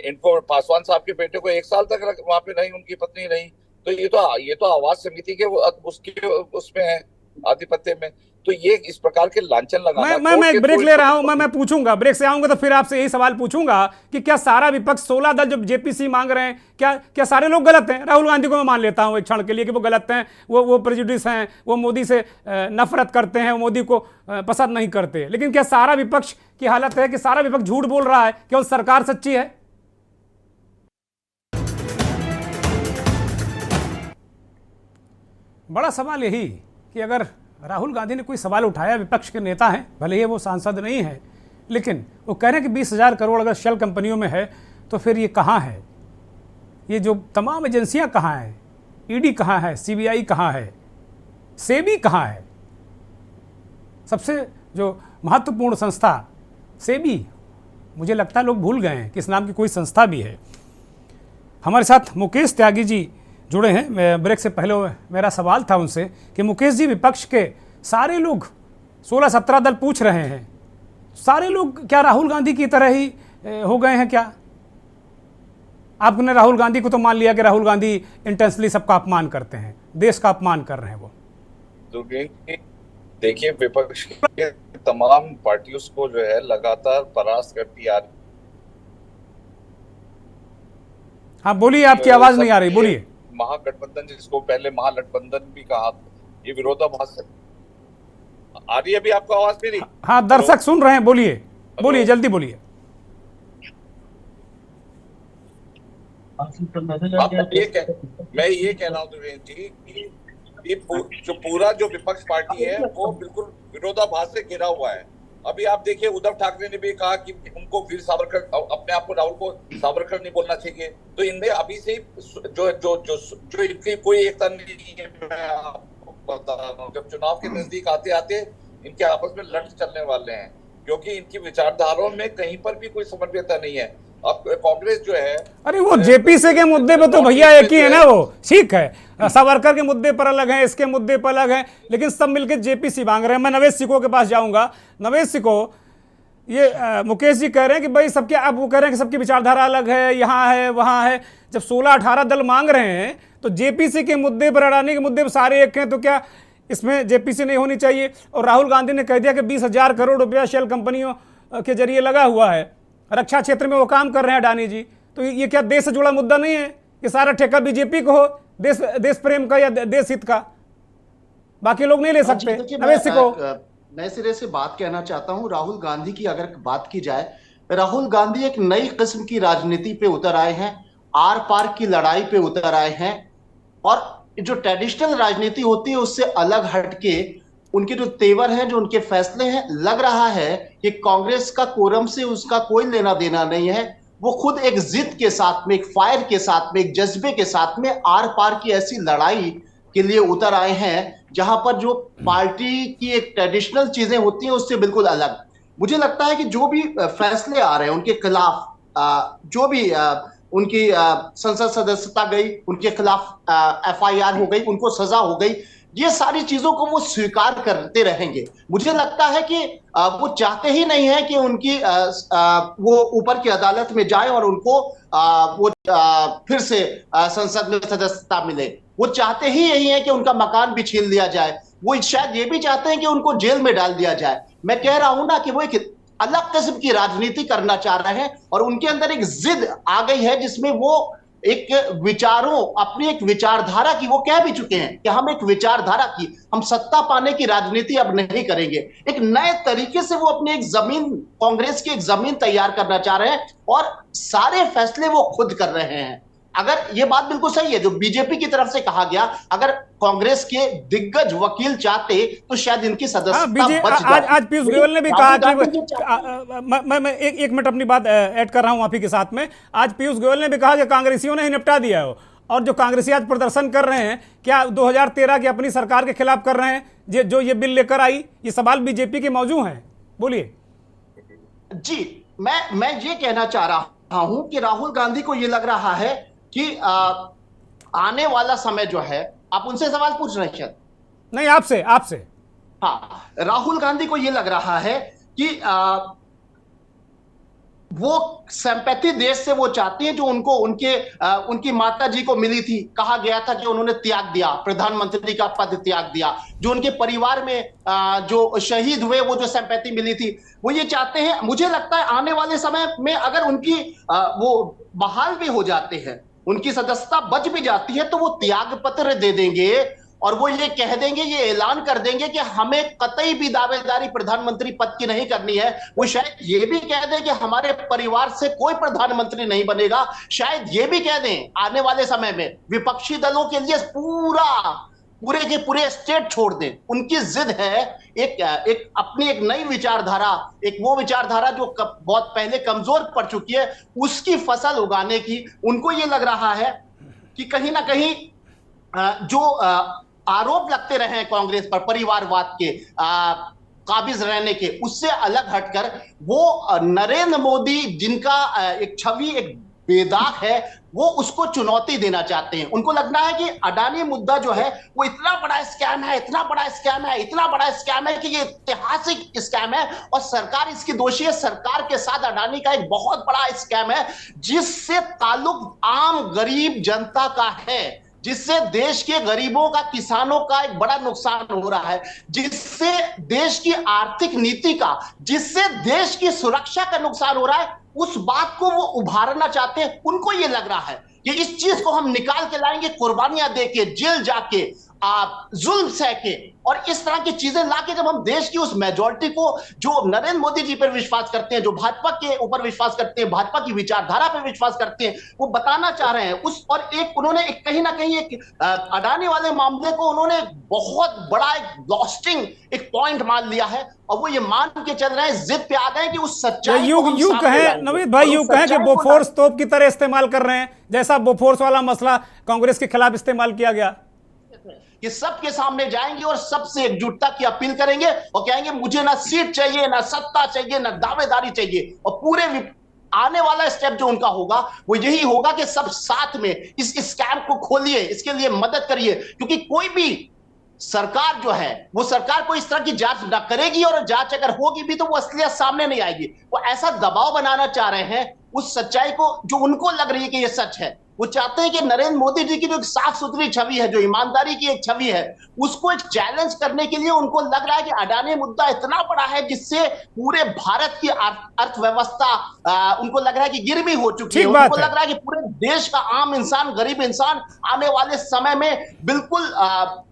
इनको पासवान साहब के बेटे को 1 साल तक वहां पे रही, उनकी पत्नी रही। तो ये तो आवास समिति के उसके उसमें है, आधिपत्य में। तो ये इस प्रकार के लांछन लगाना। मैं एक ब्रेक ले रहा हूं, मैं पूछूंगा, ब्रेक से आऊंगा तो फिर आपसे यही सवाल पूछूंगा कि क्या सारा विपक्ष 16 दल जो जेपीसी मांग रहे हैं, क्या सारे लोग गलत हैं? राहुल गांधी को मैं मान लेता हूं एक क्षण के लिए कि वो गलत हैं, वो प्रेजुडिस हैं, वो मोदी से नफरत करते हैं, वो मोदी को पसंद नहीं करते। लेकिन क्या सारा विपक्ष की हालत है कि सारा विपक्ष झूठ बोल रहा है, केवल सरकार सच्ची है? बड़ा सवाल यही कि अगर राहुल गांधी ने कोई सवाल उठाया, विपक्ष के नेता हैं, भले ही वो सांसद नहीं है, लेकिन वो कह रहे हैं कि 20,000 करोड़ अगर शेल कंपनियों में है तो फिर ये कहाँ है? ये जो तमाम एजेंसियां कहाँ हैं? ईडी कहाँ है? सीबीआई कहाँ है? सेबी कहाँ है? सबसे जो महत्वपूर्ण संस्था सेबी, मुझे लगता है लोग भूल गए हैं कि इस नाम की कोई संस्था भी है। हमारे साथ मुकेश त्यागी जी जुड़े हैं। ब्रेक से पहले मेरा सवाल था उनसे कि मुकेश जी, विपक्ष के सारे लोग 16-17 दल पूछ रहे हैं, सारे लोग क्या राहुल गांधी की तरह ही हो गए हैं क्या? आपने राहुल गांधी को तो मान लिया कि राहुल गांधी इंटेंसली सबका अपमान करते हैं, देश का अपमान कर रहे हैं वो। तो देखिए, विपक्ष के तमाम पार्टियों को जो है लगातार परास्त करती आ रही। हाँ बोलिए, आपकी आवाज नहीं आ रही, बोलिए। महागठबंधन, जिसको पहले महागठबंधन भी कहा, ये विरोधाभास आ रही है। अभी आपको आवाज मेरी? हाँ, दर्शक सुन रहे हैं, बोलिए बोलिए, जल्दी बोलिए। मैं ये कह रहा हूँ देवेंद्र जी कि ये जो विपक्ष पार्टी है वो बिल्कुल विरोधाभास से घिरा हुआ है। अभी आप देखिए, उद्धव ठाकरे ने भी कहा कि उनको वीर सावरकर, अपने आप को राहुल को सावरकर नहीं बोलना चाहिए। तो इनमें अभी से जो इनकी कोई एकता नहीं है। मैं आपको बता रहा हूं, जब चुनाव के नजदीक आते आते इनके आपस में लड़ चलने वाले हैं, क्योंकि इनकी विचारधाराओं में कहीं पर भी कोई समन्वयता नहीं है। अब कांग्रेस जो है, अरे वो जेपीसी के मुद्दे पे तो भैया एक ही है ना, वो ठीक है। सावरकर के मुद्दे पर अलग है, इसके मुद्दे पर अलग है, लेकिन सब मिलकर जेपीसी मांग रहे हैं। मैं नवेश सिकोह के पास जाऊंगा। नवेश सिकोह, ये मुकेश जी कह रहे हैं कि भाई सबके, अब वो कह रहे हैं कि सबकी विचारधारा अलग है, यहाँ है वहाँ है। जब 16-18 दल मांग रहे हैं तो जेपीसी के मुद्दे पर, अडानी के मुद्दे पर सारे एक हैं, तो क्या इसमें जेपीसी नहीं होनी चाहिए? और राहुल गांधी ने कह दिया कि 20,000 करोड़ रुपया शेल कंपनियों के जरिए लगा हुआ है, रक्षा क्षेत्र में वो काम कर रहे हैं अडानी जी। तो ये क्या देश से जुड़ा मुद्दा नहीं है कि सारा ठेका बीजेपी को हो, देश प्रेम का या देश हित का? बाकी लोग नहीं ले सकते। नवेश सिकोह, नए सिरे से बात कहना चाहता हूं। राहुल गांधी की अगर बात की जाए, राहुल गांधी एक नई किस्म की राजनीति पे उतर आए हैं, आर पार की लड़ाई पे उतर आए हैं, और जो ट्रेडिशनल राजनीति होती है उससे अलग हटके उनके जो तेवर हैं, जो उनके फैसले हैं, लग रहा है कि कांग्रेस का कोरम से उसका कोई लेना देना नहीं है। वो खुद एक जिद के साथ में, एक फायर के साथ में, एक जज्बे के साथ में आर पार की ऐसी लड़ाई के लिए उतर आए हैं जहां पर जो पार्टी की एक ट्रेडिशनल चीजें होती हैं उससे बिल्कुल अलग। मुझे लगता है कि जो भी फैसले आ रहे हैं उनके खिलाफ, जो भी उनकी संसद सदस्यता गई, उनके खिलाफ FIR हो गई, उनको सजा हो गई, ये सारी चीजों को वो स्वीकार करते रहेंगे। मुझे लगता है कि वो चाहते ही नहीं है कि उनकी वो ऊपर की अदालत में जाए और उनको वो फिर से संसद में सदस्यता मिले। वो चाहते ही यही है कि उनका मकान भी छीन लिया जाए। वो शायद ये भी चाहते हैं कि उनको जेल में डाल दिया जाए। मैं कह रहा हूं ना कि वो एक अलग किस्म की राजनीति करना चाह रहे हैं, और उनके अंदर एक जिद आ गई है जिसमें वो एक विचारों, अपनी एक विचारधारा की, वो कह भी चुके हैं कि हम एक विचारधारा की, हम सत्ता पाने की राजनीति अब नहीं करेंगे। एक नए तरीके से वो अपनी एक जमीन, कांग्रेस की एक जमीन तैयार करना चाह रहे हैं, और सारे फैसले वो खुद कर रहे हैं। अगर ये बात बिल्कुल सही है जो बीजेपी की तरफ से कहा गया, अगर कांग्रेस के दिग्गज वकील चाहते तो शायद इनकी सदस्यता बच जाती। आज पीयूष गोयल ने भी कहा कि मैं एक मिनट अपनी बात ऐड कर रहा हूं आप ही के साथ में। आज पीयूष गोयल ने भी कहा कि कांग्रेसियों ने ही निपटा दिया हो, और जो कांग्रेसी आज प्रदर्शन कर रहे हैं, क्या 2013 की अपनी सरकार के खिलाफ कर रहे हैं जो ये बिल लेकर आई? ये सवाल बीजेपी के मौजूद हैं, बोलिए। जी, मैं ये कहना चाह रहा हूं कि राहुल गांधी को ये लग रहा है कि आने वाला समय जो है, आप उनसे सवाल पूछ रहे हैं शायद? नहीं, आपसे। हाँ, राहुल गांधी को ये लग रहा है कि वो सिंपैथी देश से वो चाहती हैं जो उनको उनकी माता जी को मिली थी। कहा गया था कि उन्होंने त्याग दिया, प्रधानमंत्री का पद त्याग दिया। जो उनके परिवार में जो शहीद हुए, वो जो सिंपैथी मिली थी, वो ये चाहते हैं। मुझे लगता है आने वाले समय में अगर उनकी वो बहाल भी हो जाते हैं, उनकी सदस्यता बच भी जाती है, तो वो त्याग पत्र दे देंगे और वो ये कह देंगे, ये ऐलान कर देंगे कि हमें कतई भी दावेदारी प्रधानमंत्री पद की नहीं करनी है। वो शायद ये भी कह दें कि हमारे परिवार से कोई प्रधानमंत्री नहीं बनेगा। शायद ये भी कह दें आने वाले समय में विपक्षी दलों के लिए पूरे के पूरे स्टेट छोड़ दें। उनकी जिद है एक अपनी एक नई विचारधारा, एक वो विचारधारा जो बहुत पहले कमजोर पड़ चुकी है, उसकी फसल उगाने की। उनको ये लग रहा है कि कहीं ना कहीं जो आरोप लगते रहे हैं कांग्रेस पर परिवारवाद के, काबिज रहने के, उससे अलग हटकर वो नरेंद्र मोदी जिनका एक छवि, एक बेदाग है, वो उसको चुनौती देना चाहते हैं। उनको लगना है कि अडानी मुद्दा जो है वो इतना बड़ा स्कैम है, इतना बड़ा स्कैम है, इतना बड़ा स्कैम है कि ये ऐतिहासिक स्कैम है और सरकार इसकी दोषी है। सरकार के साथ अडानी का एक बहुत बड़ा स्कैम है जिससे ताल्लुक आम गरीब जनता का है, जिससे देश के गरीबों का, किसानों का एक बड़ा नुकसान हो रहा है, जिससे देश की आर्थिक नीति का, जिससे देश की सुरक्षा का नुकसान हो रहा है। उस बात को वो उभारना चाहते हैं। उनको ये लग रहा है कि इस चीज को हम निकाल के लाएंगे, कुर्बानियां देके, जेल जाके, जुल्म सह के, और इस तरह की चीजें लाके जब हम देश की उस मेजॉरिटी को, जो नरेंद्र मोदी जी पर विश्वास करते हैं, जो भाजपा के ऊपर विश्वास करते हैं, भाजपा की विचारधारा पर विश्वास करते हैं, वो बताना चाह रहे हैं उस, और एक उन्होंने एक कहीं ना कहीं एक अडानी वाले मामले को उन्होंने बहुत बड़ा एक लॉस्टिंग एक पॉइंट मान लिया है और वो ये मान के चल रहे हैं, जिद पे आ गए कि उस सच्चाई को हम यूं कहें नवीद भाई, यूं कहें कि बोफोर्स तोप की तरह इस्तेमाल कर रहे हैं, जैसा बोफोर्स वाला मसला कांग्रेस के खिलाफ इस्तेमाल किया गया, कि सबके सामने जाएंगे और सबसे एकजुटता की अपील करेंगे और कहेंगे मुझे ना सीट चाहिए, ना सत्ता चाहिए, ना दावेदारी चाहिए। और पूरे आने वाला स्टेप जो उनका होगा वो यही होगा कि सब साथ में इस स्कैम को खोलिए, इसके लिए मदद करिए, क्योंकि कोई भी सरकार जो है वो सरकार को इस तरह की जांच ना करेगी, और जांच अगर होगी भी तो वो असलियत सामने नहीं आएगी। वो ऐसा दबाव बनाना चाह रहे हैं उस सच्चाई को जो उनको लग रही है कि ये सच है। वो चाहते हैं कि नरेंद्र मोदी जी की जो साफ सुथरी छवि है, जो ईमानदारी की एक छवि है, उसको एक चैलेंज करने के लिए उनको लग रहा है कि अडानी मुद्दा इतना बड़ा है जिससे पूरे भारत की अर्थव्यवस्था उनको लग रहा है कि गिरवी हो चुकी है। उनको लग रहा है कि पूरे देश का आम इंसान, गरीब इंसान आने वाले समय में बिल्कुल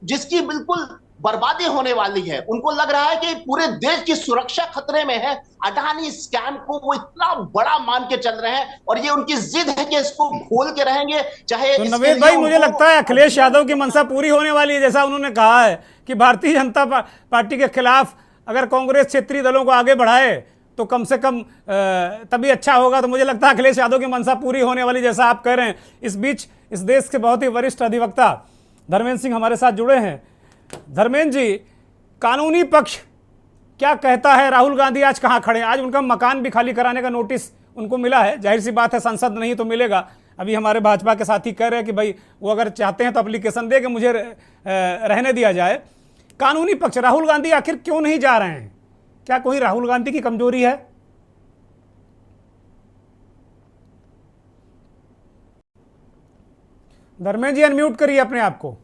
जिसकी बिल्कुल बर्बादी होने वाली है। उनको लग रहा है कि पूरे देश की सुरक्षा खतरे में है। अडानी स्कैम को वो इतना बड़ा मान के चल रहे हैं और ये उनकी जिद है कि इसको खोल के रहेंगे। चाहे तो नवेद भाई, मुझे लगता है अखिलेश यादव की मंशा पूरी होने वाली है, जैसा उन्होंने कहा है कि भारतीय जनता पार्टी के खिलाफ अगर कांग्रेस क्षेत्रीय दलों को आगे बढ़ाए तो कम से कम तभी अच्छा होगा। तो मुझे लगता है अखिलेश यादव की मंशा पूरी होने वाली, जैसा आप कह रहे हैं। इस बीच इस देश के बहुत ही वरिष्ठ अधिवक्ता धर्मेंद्र सिंह हमारे साथ जुड़े हैं। धर्मेंद्र जी, कानूनी पक्ष क्या कहता है? राहुल गांधी आज कहाँ खड़े हैं? आज उनका मकान भी खाली कराने का नोटिस उनको मिला है। जाहिर सी बात है, संसद नहीं तो मिलेगा। अभी हमारे भाजपा के साथी कह रहे हैं कि भाई वो अगर चाहते हैं तो एप्लीकेशन दे कि मुझे रहने दिया जाए। कानूनी पक्ष, राहुल गांधी आखिर क्यों नहीं जा रहे हैं? क्या कोई राहुल गांधी की कमजोरी है? धर्मेंद्र जी, अनम्यूट करिए अपने आप को।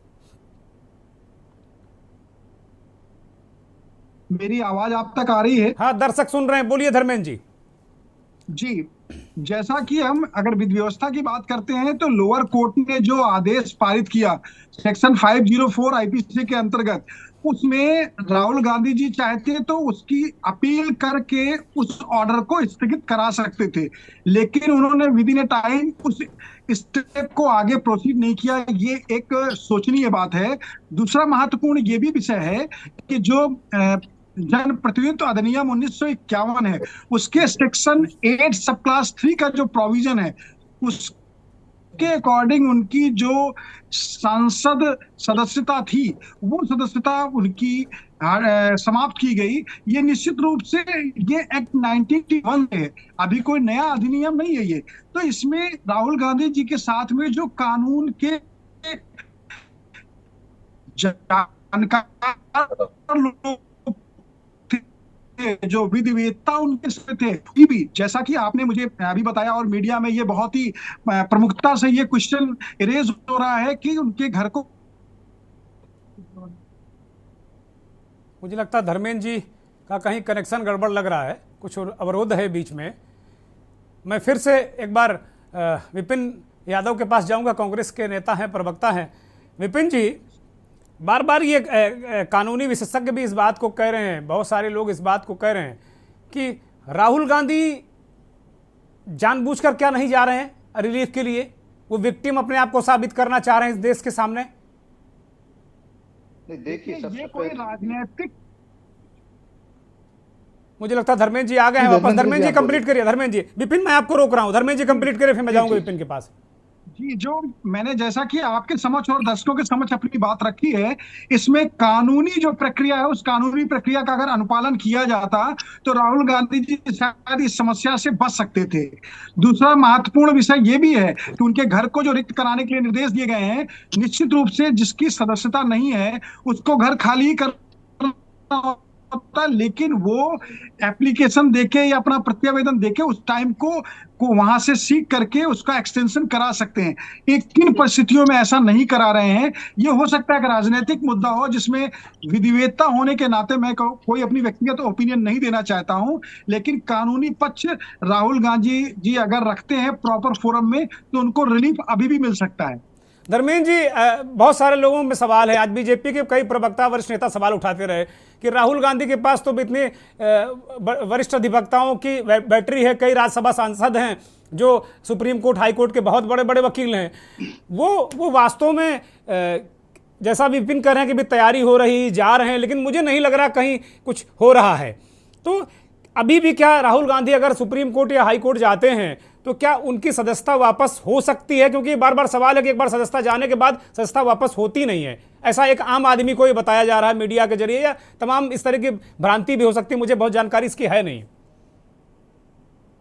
मेरी आवाज आप तक आ रही है? हाँ, दर्शक सुन रहे हैं, बोलिए धर्मेंद्र जी। जी, जैसा कि हम अगर विधि व्यवस्था की बात करते हैं तो लोअर कोर्ट ने जो आदेश पारित किया सेक्शन 504 आईपीसी के अंतर्गत, उसमें राहुल गांधी जी चाहते तो उसकी अपील करके उस ऑर्डर को स्थगित करा सकते थे, लेकिन उन्होंने विद इन ए टाइम उस स्टेप को आगे प्रोसीड नहीं किया। ये एक सोचनीय बात है। दूसरा महत्वपूर्ण ये भी विषय है कि जो जन प्रतिनिधित्व अधिनियम 1951 है, उसके सेक्शन 8 सब क्लास 3 का जो प्रोविजन है, उसके अकॉर्डिंग उनकी जो सांसद सदस्यता थी वो सदस्यता उनकी समाप्त की गई। ये निश्चित रूप से ये एक्ट 1991 है, अभी कोई नया अधिनियम नहीं है ये। तो इसमें राहुल गांधी जी के साथ में जो कानून के जानकार लोग जो विधिवेत्ता उनके साथ थे भी, जैसा कि आपने मुझे अभी बताया और मीडिया में ये बहुत ही प्रमुखता से ये क्वेश्चन रेज हो रहा है कि उनके घर को, मुझे लगता है धर्मेंद्र जी का कहीं कनेक्शन गड़बड़ लग रहा है, कुछ अवरोध है बीच में। मैं फिर से एक बार विपिन यादव के पास जाऊंगा, कांग्रेस के नेता हैं, प्रवक्ता हैं। विपिन जी, बार बार ये कानूनी विशेषज्ञ भी इस बात को कह रहे हैं, बहुत सारे लोग इस बात को कह रहे हैं कि राहुल गांधी जानबूझकर क्या नहीं जा रहे हैं रिलीफ के लिए, वो विक्टिम अपने आप को साबित करना चाह रहे हैं इस देश के सामने। देखिए ये कोई राजनीतिक, मुझे लगता है धर्मेंद्र जी आ गए हैं वापस। धर्मेंद्र जी कंप्लीट करिए। धर्मेंद्र जी, विपिन मैं आपको रोक रहा हूं, धर्मेंद्र जी कंप्लीट करिए, फिर मैं जाऊंगा विपिन के पास। जी, जो मैंने जैसा कि आपके समक्ष और दर्शकों के समक्ष अपनी बात रखी है, इसमें कानूनी जो प्रक्रिया है उस कानूनी प्रक्रिया का अगर अनुपालन किया जाता तो राहुल गांधी जी शायद इस समस्या से बच सकते थे। दूसरा महत्वपूर्ण विषय ये भी है कि उनके घर को जो रिक्त कराने के लिए निर्देश दिए गए हैं, निश्चित रूप से जिसकी सदस्यता नहीं है उसको घर खाली करना होता, लेकिन वो एप्लीकेशन देके या अपना प्रत्यावेदन देके उस टाइम को वहां से सीख करके उसका एक्सटेंशन करा सकते हैं। एक किन परिस्थितियों में ऐसा नहीं करा रहे हैं, ये हो सकता है कि राजनीतिक मुद्दा हो जिसमें विधिवेत्ता होने के नाते मैं कोई अपनी व्यक्तिगत ओपिनियन नहीं देना चाहता हूं, लेकिन कानूनी पक्ष राहुल गांधी जी अगर रखते हैं प्रॉपर फोरम में तो उनको रिलीफ अभी भी मिल सकता है। धर्मेंद्र जी, बहुत सारे लोगों में सवाल है, आज बीजेपी के कई प्रवक्ता वरिष्ठ नेता सवाल उठाते रहे कि राहुल गांधी के पास तो इतने वरिष्ठ अधिवक्ताओं की बैटरी है, कई राज्यसभा सांसद हैं जो सुप्रीम कोर्ट हाई कोर्ट के बहुत बड़े बड़े वकील हैं, वो वास्तव में जैसा विपिन कह रहे हैं कि भी तैयारी हो रही, जा रहे हैं, लेकिन मुझे नहीं लग रहा कहीं कुछ हो रहा है। तो अभी भी क्या राहुल गांधी अगर सुप्रीम कोर्ट या हाई कोर्ट जाते हैं तो क्या उनकी सदस्यता वापस हो सकती है? क्योंकि बार बार सवाल है कि एक बार सदस्यता जाने के बाद सदस्यता वापस होती नहीं है, ऐसा एक आम आदमी को ये बताया जा रहा है मीडिया के जरिए, या तमाम इस तरह की भ्रांति भी हो सकती है, मुझे बहुत जानकारी इसकी है नहीं।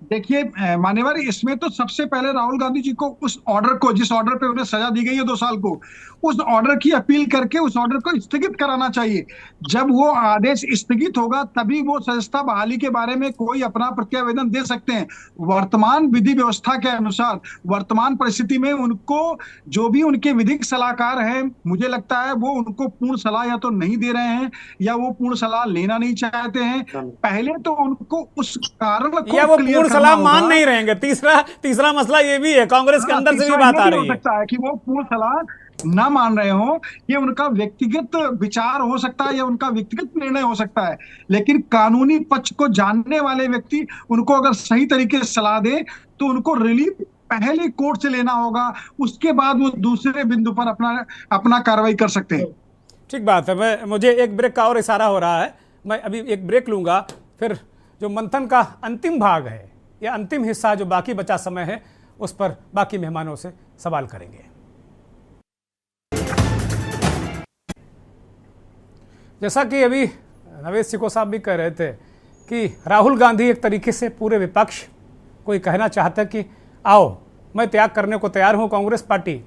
देखिए मान्यवर, इसमें तो सबसे पहले राहुल गांधी जी को उस ऑर्डर को, जिस ऑर्डर पे उन्हें सजा दी गई है 2 साल को, उस ऑर्डर की अपील करके उस ऑर्डर को स्थगित कराना चाहिए। जब वो आदेश स्थगित होगा तभी वो सदस्यता बहाली के बारे में कोई अपना प्रत्यावेदन दे सकते हैं। वर्तमान विधि व्यवस्था के अनुसार वर्तमान परिस्थिति में उनको जो भी उनके विधिक सलाहकार हैं, मुझे लगता है वो उनको पूर्ण सलाह या तो नहीं दे रहे हैं या वो पूर्ण सलाह लेना नहीं चाहते हैं। पहले तो उनको उस कारण को सलाह मान नहीं रहेंगे। तीसरा मसला ये भी है, कांग्रेस के अंदर से भी बात आ रही है, हो सकता है कि वो पूर्ण सलाह ना मान रहे हो, ये उनका व्यक्तिगत विचार हो सकता है या उनका व्यक्तिगत निर्णय हो सकता है, लेकिन कानूनी पक्ष को जानने वाले व्यक्ति उनको अगर सही तरीके से सलाह दे तो उनको रिलीफ पहले कोर्ट से लेना होगा, उसके बाद वो दूसरे बिंदु पर अपना कार्रवाई कर सकते हैं। ठीक बात है। मुझे एक ब्रेक का और इशारा हो रहा है, मैं अभी एक ब्रेक लूंगा, फिर जो मंथन का अंतिम भाग है या अंतिम हिस्सा जो बाकी बचा समय है उस पर बाकी मेहमानों से सवाल करेंगे। जैसा कि अभी नवेद सिको साहब भी कह रहे थे कि राहुल गांधी एक तरीके से पूरे विपक्ष को ये कहना चाहता है कि आओ, मैं त्याग करने को तैयार हूं, कांग्रेस पार्टी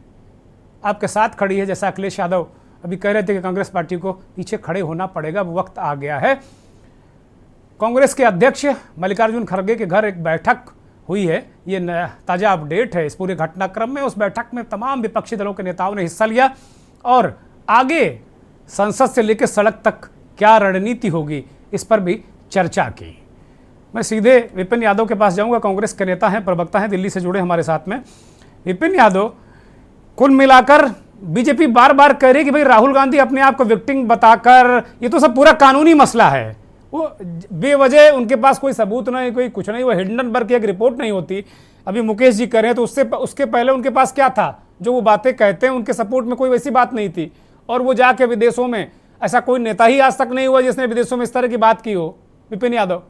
आपके साथ खड़ी है। जैसा अखिलेश यादव अभी कह रहे थे कि कांग्रेस पार्टी को पीछे खड़े होना पड़ेगा, वो वक्त आ गया है। कांग्रेस के अध्यक्ष मल्लिकार्जुन खड़गे के घर एक बैठक हुई है, ये ताज़ा अपडेट है इस पूरे घटनाक्रम में। उस बैठक में तमाम विपक्षी दलों के नेताओं ने हिस्सा लिया और आगे संसद से लेकर सड़क तक क्या रणनीति होगी इस पर भी चर्चा की। मैं सीधे विपिन यादव के पास जाऊंगा, कांग्रेस के नेता हैं, प्रवक्ता हैं, दिल्ली से जुड़े हमारे साथ में। विपिन यादव, कुल मिलाकर बीजेपी बार बार कह रही है कि भाई राहुल गांधी अपने आप को विक्टिम बताकर, ये तो सब पूरा कानूनी मसला है, वो बेवजह उनके पास कोई सबूत नहीं, कोई कुछ नहीं, वो हिंडनबर्ग की एक रिपोर्ट नहीं होती। अभी मुकेश जी कह रहे हैं तो उसके पहले उनके पास क्या था? जो वो बातें कहते हैं उनके सपोर्ट में कोई वैसी बात नहीं थी, और वो जाके विदेशों में, ऐसा कोई नेता ही आज तक नहीं हुआ जिसने विदेशों में इस तरह की बात की हो। विपिन यादव,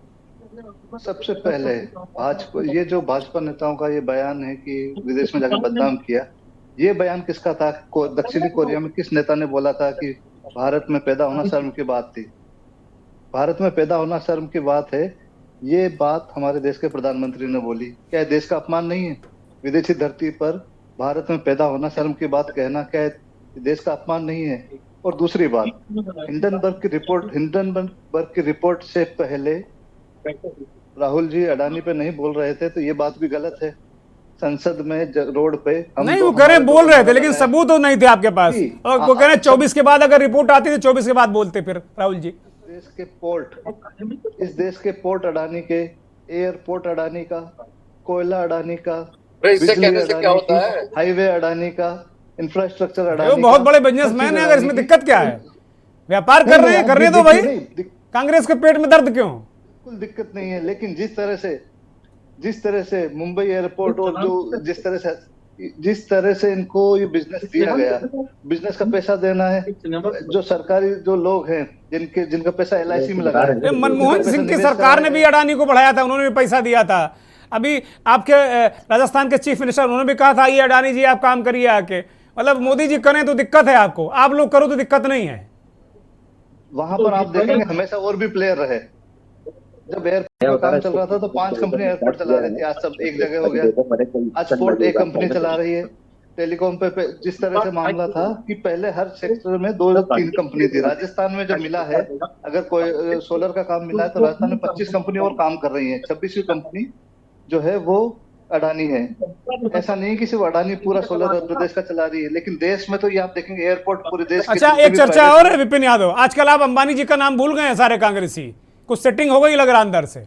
सबसे पहले भाजपा, ये जो भाजपा नेताओं का ये बयान है कि विदेश में जाकर बदनाम किया, ये बयान किसका था? दक्षिणी कोरिया में किस नेता ने बोला था कि भारत में पैदा होना शर्म की बात थी? भारत में पैदा होना शर्म की बात है, ये बात हमारे देश के प्रधानमंत्री ने बोली। क्या देश का अपमान नहीं है? विदेशी धरती पर भारत में पैदा होना शर्म की बात कहना क्या देश का अपमान नहीं है? और दूसरी बात, हिंडनबर्ग की रिपोर्ट से पहले राहुल जी अडानी पे नहीं बोल रहे थे, तो ये बात भी गलत है। संसद में रोड पे नहीं, वो कह रहे बोल रहे थे लेकिन सबूत तो नहीं थे आपके पास, और वो कह रहे 24 के बाद अगर रिपोर्ट आती तो 24 के बाद बोलते फिर राहुल जी। इस देश के पोर्ट अडानी के, एयरपोर्ट अडानी का, कोयला अडानी का, इससे कहने से क्या होता है? हाईवे अडानी का, इंफ्रास्ट्रक्चर अडानी का। बहुत बड़े बिजनेसमैन है, अगर इसमें दिक्कत क्या है? व्यापार कर रहे हैं, करने दो भाई, कांग्रेस के पेट में दर्द क्यों? कोई दिक्कत नहीं है, लेकिन जिस तरह से मुंबई एयरपोर्ट और जिस तरह से इनको ये बिजनेस दिया गया, बिजनेस का पैसा देना है, जो सरकारी जो लोग हैं जिनका पैसा LIC में लगा है। मनमोहन सिंह की सरकार ने भी अडानी को बढ़ाया था, उन्होंने भी पैसा दिया था। अभी आपके राजस्थान के चीफ मिनिस्टर, उन्होंने भी कहा था ये अडानी जी आप काम करिए आके। मतलब मोदी जी करें तो दिक्कत है आपको, आप लोग करो तो दिक्कत नहीं है। वहां पर आप देखेंगे हमेशा और भी प्लेयर रहे। जब एयरपोर्ट का काम चल रहा था तो 5 कंपनी एयरपोर्ट चला रही थी, आज सब एक जगह हो गया। आज स्पोर्ट एक कंपनी चला रही है। टेलीकॉम पे जिस तरह से मामला था कि पहले हर सेक्टर में 2 या 3 कंपनी थी। राजस्थान में जब मिला है, अगर कोई सोलर का काम मिला है तो राजस्थान में 25 कंपनी और काम कर रही है। 26वीं कंपनी जो है वो अडानी है। ऐसा नहीं कि सिर्फ अडानी पूरा सोलर प्रदेश का चला रही है, लेकिन देश में तो ये आप देखेंगे एयरपोर्ट पूरे देश। अच्छा, एक चर्चा और है विपिन यादव, आजकल आप अंबानी जी का नाम भूल गए हैं सारे कांग्रेसी, कुछ सेटिंग हो गई लग रहा अंदर से।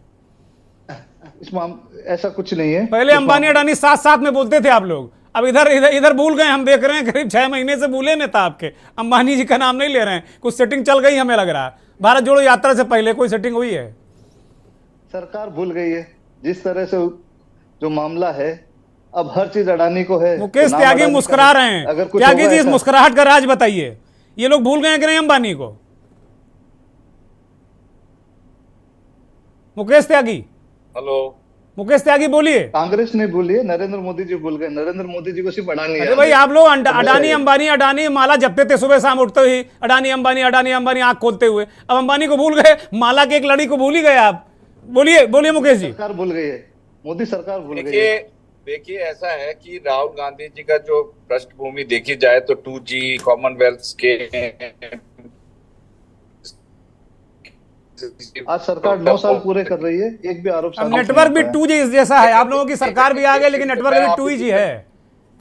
इसमें ऐसा कुछ नहीं है। पहले अंबानी अडानी साथ साथ में बोलते थे आप लोग, अब इधर भूल गए। हम देख रहे हैं करीब 6 महीने से भूले नेता आपके, अंबानी जी का नाम नहीं ले रहे हैं। कुछ सेटिंग चल गई हमें लग रहा है, भारत जोड़ो यात्रा से पहले कोई सेटिंग हुई है? सरकार भूल गई है जिस तरह से जो मामला है। अब हर चीज अडानी को है। मुकेश त्यागी मुस्कुरा रहे हैं। त्यागी जी, इस मुस्कुराहट का राज बताइए, ये लोग भूल गए कि नहीं अंबानी को? मुकेश त्यागी, हेलो मुकेश त्यागी बोलिए। कांग्रेस नहीं भूली है, नरेंद्र मोदी जी भूल गए। नरेंद्र मोदी जी को सिर्फ अडानी है। अरे भाई, आप लोग अडानी अंबानी अडानी माला जपते थे सुबह शाम उठते ही, अडानी अंबानी आंख खोलते हुए। अब अंबानी को भूल गए, माला के एक लड़ी को भूल ही गए आप। बोलिए मुकेश जी। सरकार भूल गई है, मोदी सरकार भूल गई है। देखिए ऐसा है कि राहुल गांधी जी का जो पृष्ठभूमि देखी जाए तो 2G कॉमनवेल्थ के आज सरकार 9 साल पूरे कर रही है, एक भी आरोप। अब नेटवर्क भी 2G जैसा है, आप लोगों की सरकार भी आ गई लेकिन नेटवर्क भी 2G है,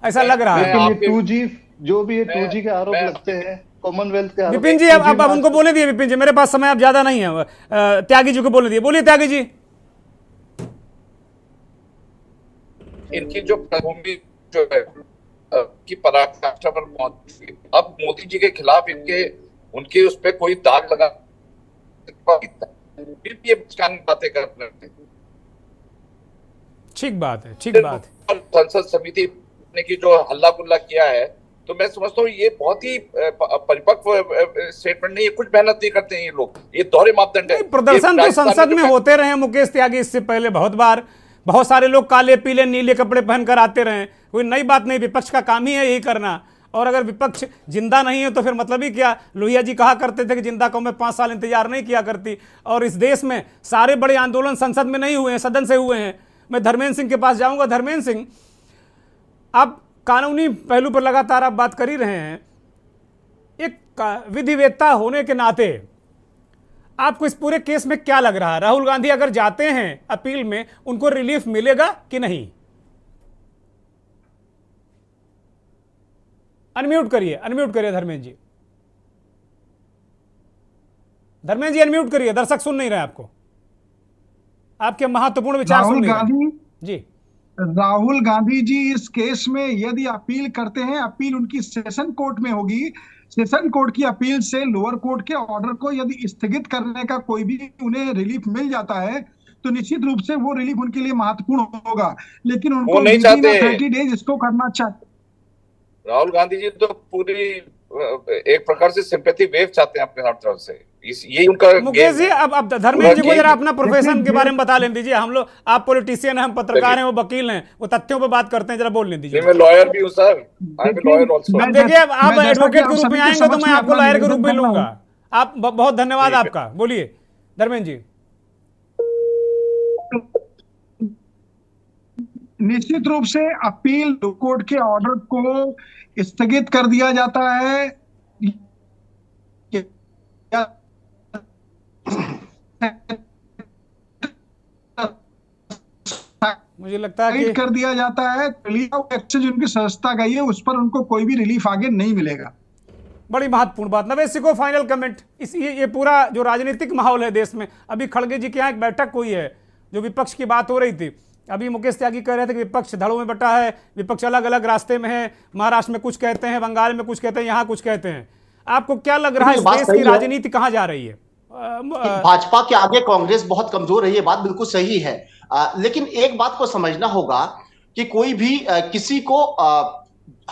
ऐसा लग रहा है। 2G जो भी है 2G के आरोप लगते हैं, कॉमनवेल्थ के। विपिन जी, अब उनको बोलने दिए। विपिन जी, मेरे पास समय अब ज्यादा नहीं है, त्यागी जी को बोलने दिए। बोलिए त्यागी जी। इनकी जो पृष्ठभूमि जो है की पराकाष्ठा पर पहुंच चुकी। अब मोदी जी के खिलाफ उनके उस पर कोई दाग लगा, फिर भी ये बातें कर रहे हैं। ठीक बात है। संसद समिति ने की जो हल्ला गुल्ला किया है, तो मैं समझता हूँ ये बहुत ही परिपक्व स्टेटमेंट नहीं है। कुछ मेहनत नहीं करते हैं ये लोग, ये दोहरे मापदंड है। प्रदर्शन तो संसद में होते रहे मुकेश त्यागी, इससे पहले बहुत बार बहुत सारे लोग काले पीले नीले कपड़े पहनकर आते रहे, कोई नई बात नहीं। विपक्ष का काम ही है यही करना, और अगर विपक्ष जिंदा नहीं है तो फिर मतलब ही क्या? लोहिया जी कहा करते थे कि जिंदा कौम में 5 साल इंतजार नहीं किया करती। और इस देश में सारे बड़े आंदोलन संसद में नहीं हुए हैं, सदन से हुए हैं। मैं धर्मेंद्र सिंह के पास जाऊंगा। धर्मेंद्र सिंह, आप कानूनी पहलू पर लगातार आप बात कर ही रहे हैं, एक विधिवेत्ता होने के नाते आपको इस पूरे केस में क्या लग रहा है? राहुल गांधी अगर जाते हैं अपील में, उनको रिलीफ मिलेगा कि नहीं? अनम्यूट करिए धर्मेंद्र जी। धर्मेंद्र जी अनम्यूट करिए, दर्शक सुन नहीं रहे आपको, आपके महत्वपूर्ण विचार सुन नहीं रहे जी। राहुल गांधी जी इस केस में यदि अपील करते हैं, अपील उनकी सेशन कोर्ट में होगी। सेशन कोर्ट की अपील से लोअर कोर्ट के ऑर्डर को यदि स्थगित करने का कोई भी उन्हें रिलीफ मिल जाता है तो निश्चित रूप से वो रिलीफ उनके लिए महत्वपूर्ण होगा। लेकिन उनको नहीं चाहते 30 डेज इसको करना चाहते। राहुल गांधी जी तो पूरी एक प्रकार से सिंपैथी वेव चाहते हैं अपने हर तरफ से। ये उनका मुकेश जी, अब धर्मेंद्र जी को जरा अपना प्रोफेशन के बारे में बता लेने दीजिए। हम लोग, आप पॉलिटिशियन हैं, हम पत्रकार हैं, वो वकील हैं, वो तथ्यों पे बात करते हैं, जरा बोल लेने दीजिए। मैं लॉयर भी हूँ sir, I am lawyer also. देखिए, आप एडवोकेट के रूप में आएंगे तो मैं आपको लॉयर के रूप में लूंगा। आप बहुत धन्यवाद आपका। बोलिए धर्मेंद्र जी। निश्चित रूप से अपील कोर्ट के ऑर्डर को स्थगित कर दिया जाता है, मुझे लगता है कि कर दिया जाता है। एक्सचेंज उनकी संस्था गई है, उस पर उनको कोई भी रिलीफ आगे नहीं मिलेगा। बड़ी महत्वपूर्ण बात। नवेश सिको, फाइनल कमेंट। इस ये पूरा जो राजनीतिक माहौल है देश में, अभी खड़गे जी के यहाँ एक बैठक हुई है, जो विपक्ष की बात हो रही थी। अभी मुकेश त्यागी कह रहे थे कि विपक्ष धड़ों में बटा है, विपक्ष अलग अलग रास्ते में है, महाराष्ट्र में कुछ कहते हैं, बंगाल में कुछ कहते हैं, यहाँ कुछ कहते हैं। आपको क्या लग रहा है, इस देश की राजनीति कहाँ जा रही है? भाजपा के आगे कांग्रेस बहुत कमजोर है, ये बात बिल्कुल सही है। लेकिन एक बात को समझना होगा कि कोई भी किसी को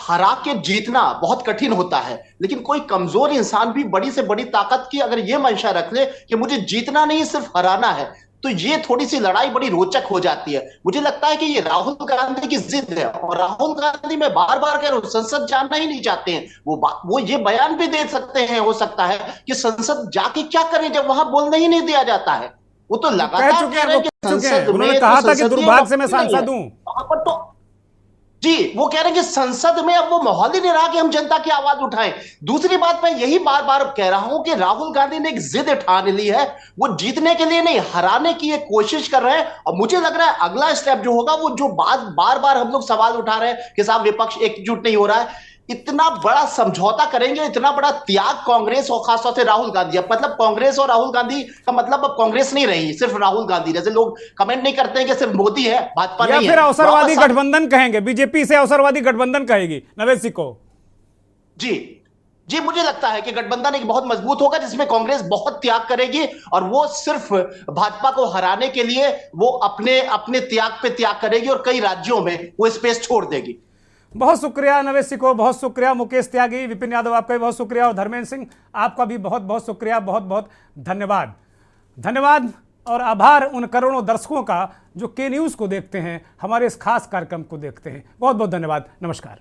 हरा के जीतना बहुत कठिन होता है, लेकिन कोई कमजोर इंसान भी बड़ी से बड़ी ताकत की अगर ये मंशा रख ले कि मुझे जीतना नहीं सिर्फ हराना है, तो ये थोड़ी सी लड़ाई बड़ी रोचक हो जाती है। मुझे लगता है कि ये राहुल गांधी की जिद है, और राहुल गांधी में बार बार कह रहा हूं, संसद जाना ही नहीं चाहते हैं। वो ये बयान भी दे सकते हैं, हो सकता है कि संसद जाके क्या करें जब वहां बोलने ही नहीं दिया जाता है। वो तो लगातार कह रहे हैं कि संसद में, उन्होंने कहा था कि दुर्भाग्य से मैं सांसद हूं। वहां पर तो जी वो कह रहे हैं कि संसद में अब वो माहौल ही नहीं रहा कि हम जनता की आवाज उठाएं। दूसरी बात मैं यही बार बार कह रहा हूं कि राहुल गांधी ने एक जिद ठान ली है, वो जीतने के लिए नहीं हराने की एक कोशिश कर रहे हैं। और मुझे लग रहा है अगला स्टेप जो होगा, वो जो बार बार हम लोग सवाल उठा रहे हैं कि साहब विपक्ष एकजुट नहीं हो रहा है, इतना बड़ा समझौता करेंगे, इतना बड़ा त्याग कांग्रेस और खासतौर से राहुल गांधी। अब मतलब कांग्रेस और राहुल गांधी का मतलब अब कांग्रेस नहीं रही, सिर्फ राहुल गांधी। जैसे लोग कमेंट नहीं करते हैं कि सिर्फ मोदी है, भाजपा नहीं है, या फिर अवसरवादी गठबंधन कहेंगे, बीजेपी से अवसरवादी गठबंधन कहेगी नवेश सिको। जी मुझे लगता है कि गठबंधन एक बहुत मजबूत होगा, जिसमें कांग्रेस बहुत त्याग करेगी, और वो सिर्फ भाजपा को हराने के लिए वो अपने त्याग पे त्याग करेगी, और कई राज्यों में वो स्पेस छोड़ देगी। बहुत शुक्रिया नवेश सिको, बहुत शुक्रिया मुकेश त्यागी, विपिन यादव आपका भी बहुत शुक्रिया, और धर्मेंद्र सिंह आपका भी बहुत बहुत शुक्रिया, बहुत बहुत धन्यवाद। धन्यवाद और आभार उन करोड़ों दर्शकों का जो के न्यूज़ को देखते हैं, हमारे इस खास कार्यक्रम को देखते हैं। बहुत बहुत धन्यवाद। नमस्कार।